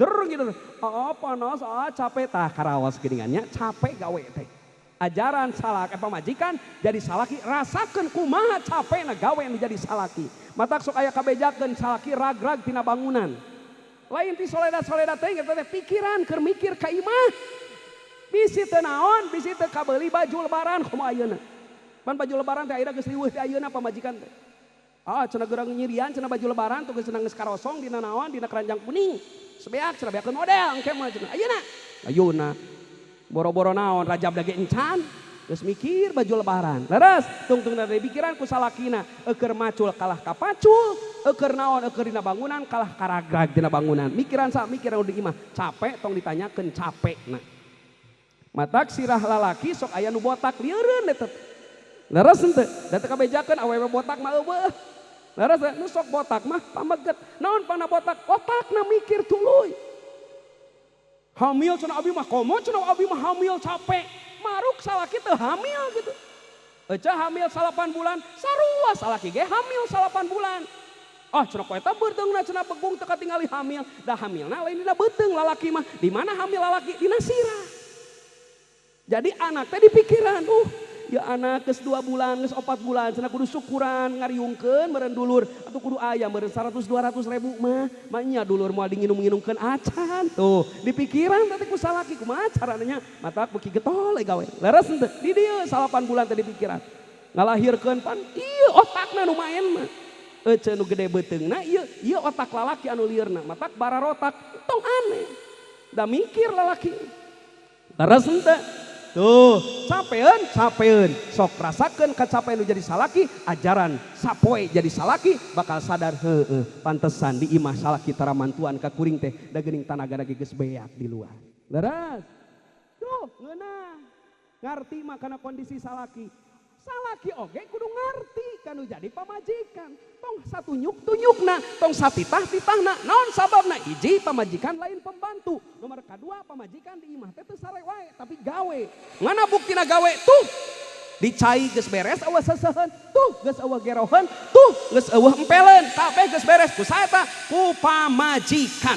ngider panas capek tah karaos geuningannya capek gawe teh ajaran salaki pamajikan jadi salaki rasakeun kumaha capekna gawe anu jadi salaki matak sok aya kabejakeun salaki rag-rag tina bangunan lain ti soledat-soledat teh pikiran keur mikir ka imah bisi teu naon bisi teu kabeuli baju lebaran kumaha ayeuna pan baju lebaran teh ayeuna geus riweuh ti ayeuna pamajikan teh cenah geurang nyirian cenah baju lebaran tuh geus geus karosong dina naon dina keranjang kuning sebeak cenah beakeun model engke mah cenah ayeuna boro-boro naon Rajab dage encan geus mikir baju lebaran leres tungtung dari pikiran ku salakina eukeur macul kalah ka pacul eukeur naon eukeur dina bangunan kalah karagrag dina bangunan mikiran sak mikiran di imah capek tong ditanyakeun capekna matak sirah lalaki sok aya nu botak lieureun eta leres henteu da teu kabejakeun awewe botak mah eueuh leres nu sok botak mah pameget naon pana botak otakna mikir tuluy hamil cenah abi mah komo cenah abi mah hamil capek maruk salaki teu hamil gitu ecah hamil 8 bulan sarua salaki ge hamil 8 bulan cenah ku eta beurteungna cenah begung teu katingali hamil da hamilna lain dina beuteung lalaki mah di mana hamil lalaki dina sirah jadi anak teh di pikiran ya anak geus 2 bulan geus 4 bulan cenah kudu syukuran ngariungkeun meureun dulur atuh kudu aya meureun 100-200 ribu mah nya dulur moal dinginum-nginumkeun acan tuh di pikiran teh ku salaki kumaha carana matak beuki getol gawe leres henteu di dieu 8 bulan teh di pikiran ngalahirkeun pan ieu otakna nu maen mah ece nu gede beuteungna ieu otak lalaki anu liurna matak bararotak tong aneh da mikir lalaki leres henteu tuh capeun sok rasakeun kacapeun nu jadi salaki ajaran sapoe jadi salaki bakal sadar pantesan di imah salaki taramantuan ka kuring teh da geuning tanaga ge geus beak di luar leres tuh ngeunah ngarti mah kana kondisi salaki oge kudu ngarti kanu jadi pamajikan tong satunyuk-tunyukna tong satitah-titahna naon sababna hiji pamajikan lain pembantu nomor kadua pamajikan di imah teh teu sare wae tapi gawe ngana buktina gawe tuh dicai geus beres eueuh seseuheun tuh geus eueuh geroheun tuh geus eueuh empeleun kabeh geus beres ku saeta ku pamajikan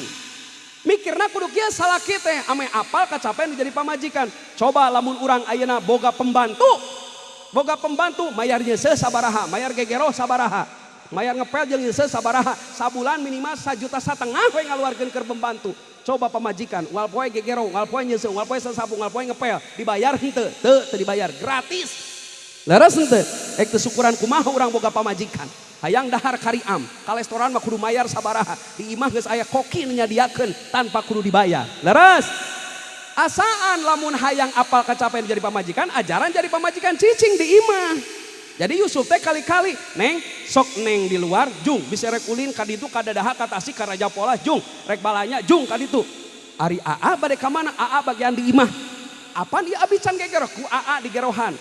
mikirna kudu kieu salaki teh ame apal kacapean jadi pamajikan coba lamun urang ayeuna boga pembantu mayar nyeuseuh sabaraha mayar gegero sabaraha mayar ngepel jeung nyeuseuh sabaraha sabulan minimal 1,5 juta we ngaluarkeun keur pembantu coba pamajikan unggal poe gegero unggal poe nyeuseuh unggal poe sasabu unggal poe ngepel dibayar henteu teu dibayar gratis leres henteu ek teu syukuran kumaha urang boga pamajikan hayang dahar kariam ka restoran mah kudu mayar sabaraha di imah geus aya koki nu nyadiakeun tanpa kudu dibayar leres asaan lamun hayang apal kacapean jadi pamajikan ajaran jadi pamajikan cicing di imah jadi Yusuf teh kali-kali neng sok neng di luar jung bisa rek ulin kaditu kadadaha ka tasik ka Raja Pola jung rek balanya jung kaditu ari AA bade ka mana AA bagian di imah apan ieu abi can geger ku AA digerohan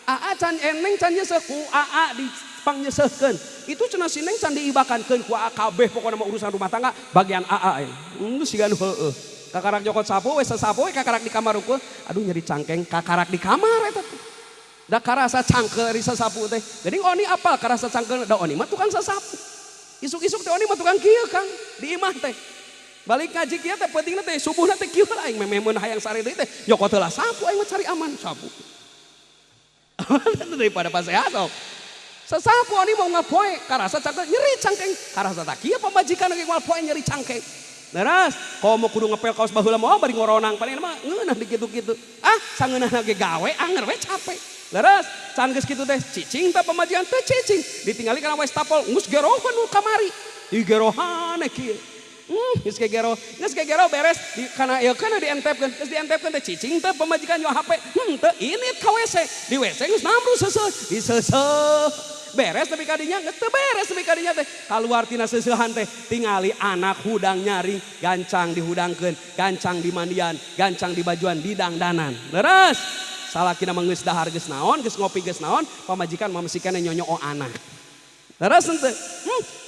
AA can eneng can nyeuseuh ku AA di pangnyeuseuhkeun itu cenah si neng can diibakankeun ku AA kabeh pokona mah urusan rumah tangga bagian AA geus siga nu heueuh kakarak jokot sapu we sasapu we kakarak di kamar ukul aduh nyeri cangkeng kakarak di kamar eta teh da karasa cangkel ri sasapu teh geuning oni apal karasa cangkel da oni mah tukang sasapu isuk-isuk teh oni mah tukang kieu Kang di imah teh balik ngaji kieu teh pentingna teh subuhna teh kieu aing memeun hayang sare deui teh jokot heula sapu aing mah cari aman sapu daripada pasehat sok sasapu oni mau ngapoe karasa cangkel nyeri cangkeng karasa tak kieu pamajikan ge ngapoe nyeri cangkeng leres komo kudu ngepel kaos baheula moal bari ngoronang paling mah ngeunah di kitu-kitu sangeunahna ge gawe anger we capek leres can geus kitu teh cicing teh pamajikan teh cicing ditinggali kana wastafel geus gerohan nu kamari digerohan kieu geus gegero beres di kana ieu kana dientepkeun geus dientepkeun teh cicing teh pamajikan nyawa HP teu ini ka WC di WC geus namru seuseuh diseuseut beres tapi kadinya teu beres tapi kadinya teh kaluar tina seuseuhan teh tingali anak hudang nyaring gancang dihudangkeun gancang di mandian gancang di bajuan di dangdanan leres salakina mah geus dahar geus naon geus ngopi geus naon pamajikan mah mesti keneh nyonyo anak Terus ente,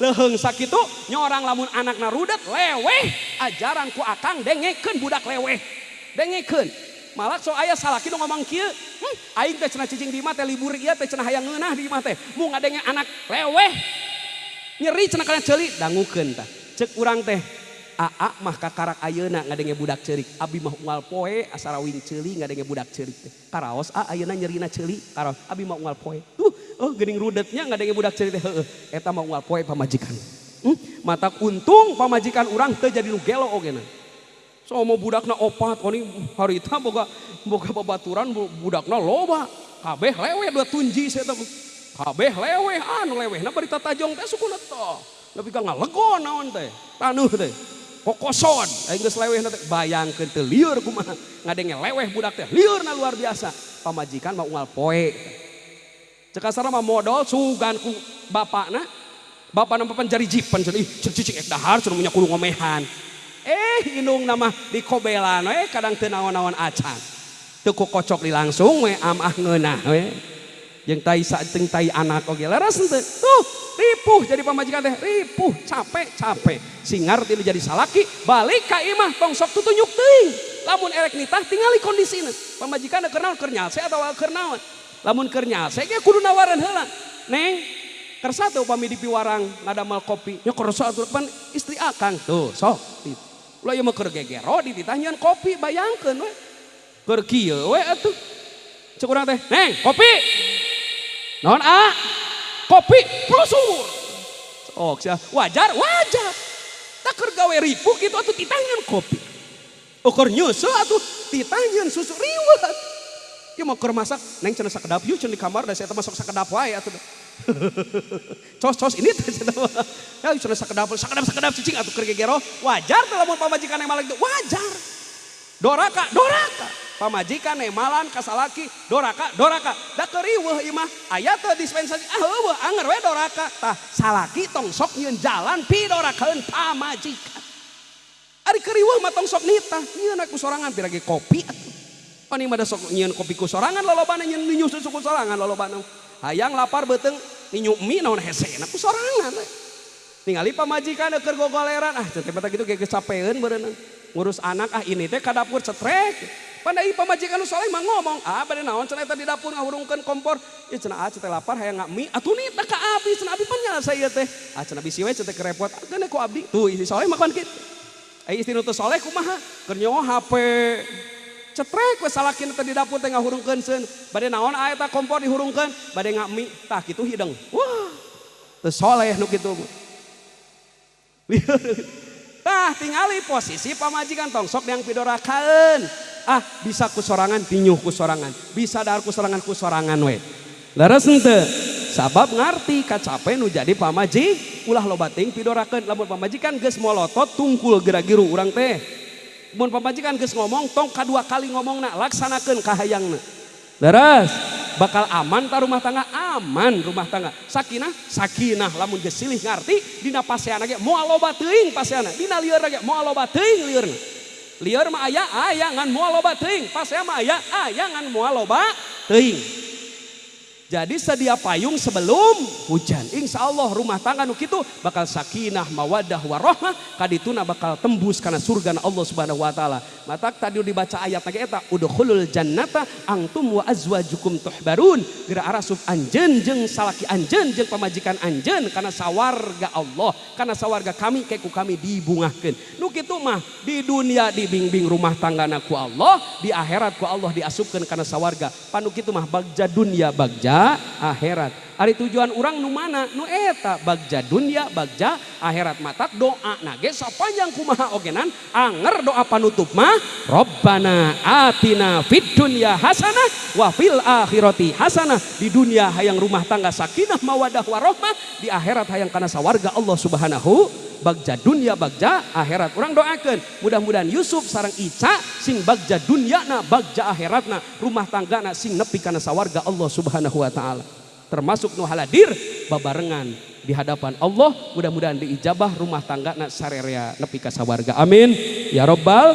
leheng sakitu nyorang lamun anakna rudet leweh ajaran ku akang dengekeun budak leweh. Dengekeun. Malah so aya salaki nu ngomong kieu, aing teh cenah cicing di imah teh libur ieu teh cenah hayang ngeunah di imah teh. Mu ngadenge anak leweh. Nyeri cenah kana ceuli dangukeun tah. Ceuk urang teh aa mah kakarak ayeuna ngadenge budak ceurik. Abi mah unggal poe asara wing ceuli ngadenge budak ceurik teh. Karaos ayeuna nyerina ceuli, karaos abi mah unggal poe. Geuning rudetnya ngadenge budak ceurik teh heueuh. Eta mah unggal poe pamajikan. Mata untung pamajikan urang teu jadi nu gelo ogena. So mau budakna opat, oni harita boga babaturan budakna loba. Kabeh lewe dua tunji saya teh. Kabeh lewe anu lewehna bari tatajong teh sukuna teh. Tapi ka ngalegon naon teh. Tanuh teh. Kokoson. Aing geus lewehna teh bayangkeun teu lieur kumaha. Ngadenge leweh budak teh liurna luar biasa. Pamajikan mah unggal poe. Cek asarna mah modal sugan ku bapakna. Bapakna papanjari jipan cenah ih cicing ek dahar cenah nya kudu ngomehan. Indung nama di kobelan kadang teu naon-naon acan. Teu ku kocok di langsung we amah ngeunah we. Jeung tai saeuting tai anak oge leres henteu. Ripuh jadi pamajikan teh, ripuh, capek. Sing ngarti nu jadi salaki, balik ka imah tong sok tutunyuk teuing. Lamun erek nitah tingali kondisina. Pamajikan keur naon keur nyase atau keur naon. Lamun keur nyase ge kudu nawaran heula. Neng, kersa teu upami di piwarang ngadamel kopi. Nya kersa atuh pan istri akang tuh sok. Ulah ieu mah keur gegero ditanyaan kopi bayangkeun we. Keur kieu we atuh. Cek urang teh, "Neng, kopi." Naon a? Kopi prosur. Oh, wajar. Tak keur gawe ripuh kitu atuh ditanyaan kopi. Keur nyeuseul atuh ditanyaan susu riweuh. Ieu mah keur masak, Neng cenah sakedap ieu cenah di kamar da saya teh masuk sakedap wae atuh. Cos ini teh cenah. Ya cenah sakedap cicing atuh keur gegero. Wajar teh lamun pamajikan yang malang itu wajar. Doraka. Pamajikan malan kasalaki doraka. Da keur riweuh ieu mah aya teh dispensasi heueuh anger we doraka. Tah salaki tong sok nyieun jalan pidorakaeun pamajikan. Ari keur riweuh mah tong sok nitah nyieun ku sorangan piragi kopi atuh. Pani mah da sok nyieun kopi ku sorangan lolobana nyieun nyuh susu ku sorangan lolobana. Hayang lapar beuteng ninyu mie naon hesena ku sorangan. Ningali pamajikan keur gogoleran teh mata kitu ge kecapeun beureun ngurus anak ini teh ka dapur cetrek. Pandai pamajikan nu saleh mah ngomong, bade naon cenah eta di dapur ngahurungkeun kompor. Ieu cenah teh lapar hayang mie atuh nitah ka abi cenah abi pan nyasa ieu teh. Cenah bisi we cenah kerepot geuna ku abdi. Tuh istri saleh mah kan kitu. Istri nu teu saleh kumaha? Keur nyawa HP. Cetrek we salakina teh di dapur teh ngahurungkeun seun. Bade naon eta kompor dihurungkeun? Bade ngami. Tah kitu hideung. Wah. Teu saleh nu kitu. Tah tingali posisi pamajikan tong sok deang pidorakaeun. Bisa ku sorangan tinyuh ku sorangan. Bisa dahar ku sorangan we. Leres henteu? Sabab ngarti kacape nu jadi pamajik. Ulah loba teuing pidorakeun. Lamun pamajikan geus molotot tungkul gera-giru urang teh. Mun pamajikan geus ngomong tong kadua kali ngomongna laksanakeun kahayangna. Leres, bakal aman ta rumah tangga, aman rumah tangga. Sakinah lamun geus silih ngarti dina paseana ge moal loba teuing paseana. Dina lieur ge moal loba teuing liurna. Lieur mah aya ngan moal loba teuing, pasea mah aya ngan moal loba teuing. Jadi sedia payung sebelum hujan. Insya Allah rumah tangga nu kitu bakal sakinah, mawaddah, warahmah. Kadituna bakal tembus karena surga Allah Subhanahu wa taala. Matak tadi dibaca ayat lagi eta udkhulul jannata antum wa azwajukum tuhbarun. Geura arasub anjeun jeung salaki anjeun jeung pamajikan anjeun kana sawarga Allah, kana sawarga kami keku kami dibungahkeun. Nu kitu mah di dunia dibimbing rumah tanggana ku Allah, di akhirat ku Allah diasupkeun kana sawarga. Panu kitu mah bagja dunya bagja akhirat. Ari tujuan orang nu mana? Nu eta bagja dunya bagja akhirat. Matak doa nage sapanjang kumaha ogenan anger doa panutup mah Rabbana atina fid dunya hasanah wa fil akhirati hasanah. Di dunia hayang rumah tangga sakinah mawadah warahmah, di akhirat hayang kana sawarga Allah Subhanahu bagja dunya bagja akhirat. Urang doakeun mudah-mudahan Yusuf sareng Ica sing bagja dunyana bagja akhiratna, rumah tanggana sing nepi kana sawarga Allah Subhanahu wa taala. Termasuk nu haladir babarengan di hadapan Allah, mudah-mudahan diijabah rumah tanggana sarerea nepi ka sawarga. Amin ya rabbal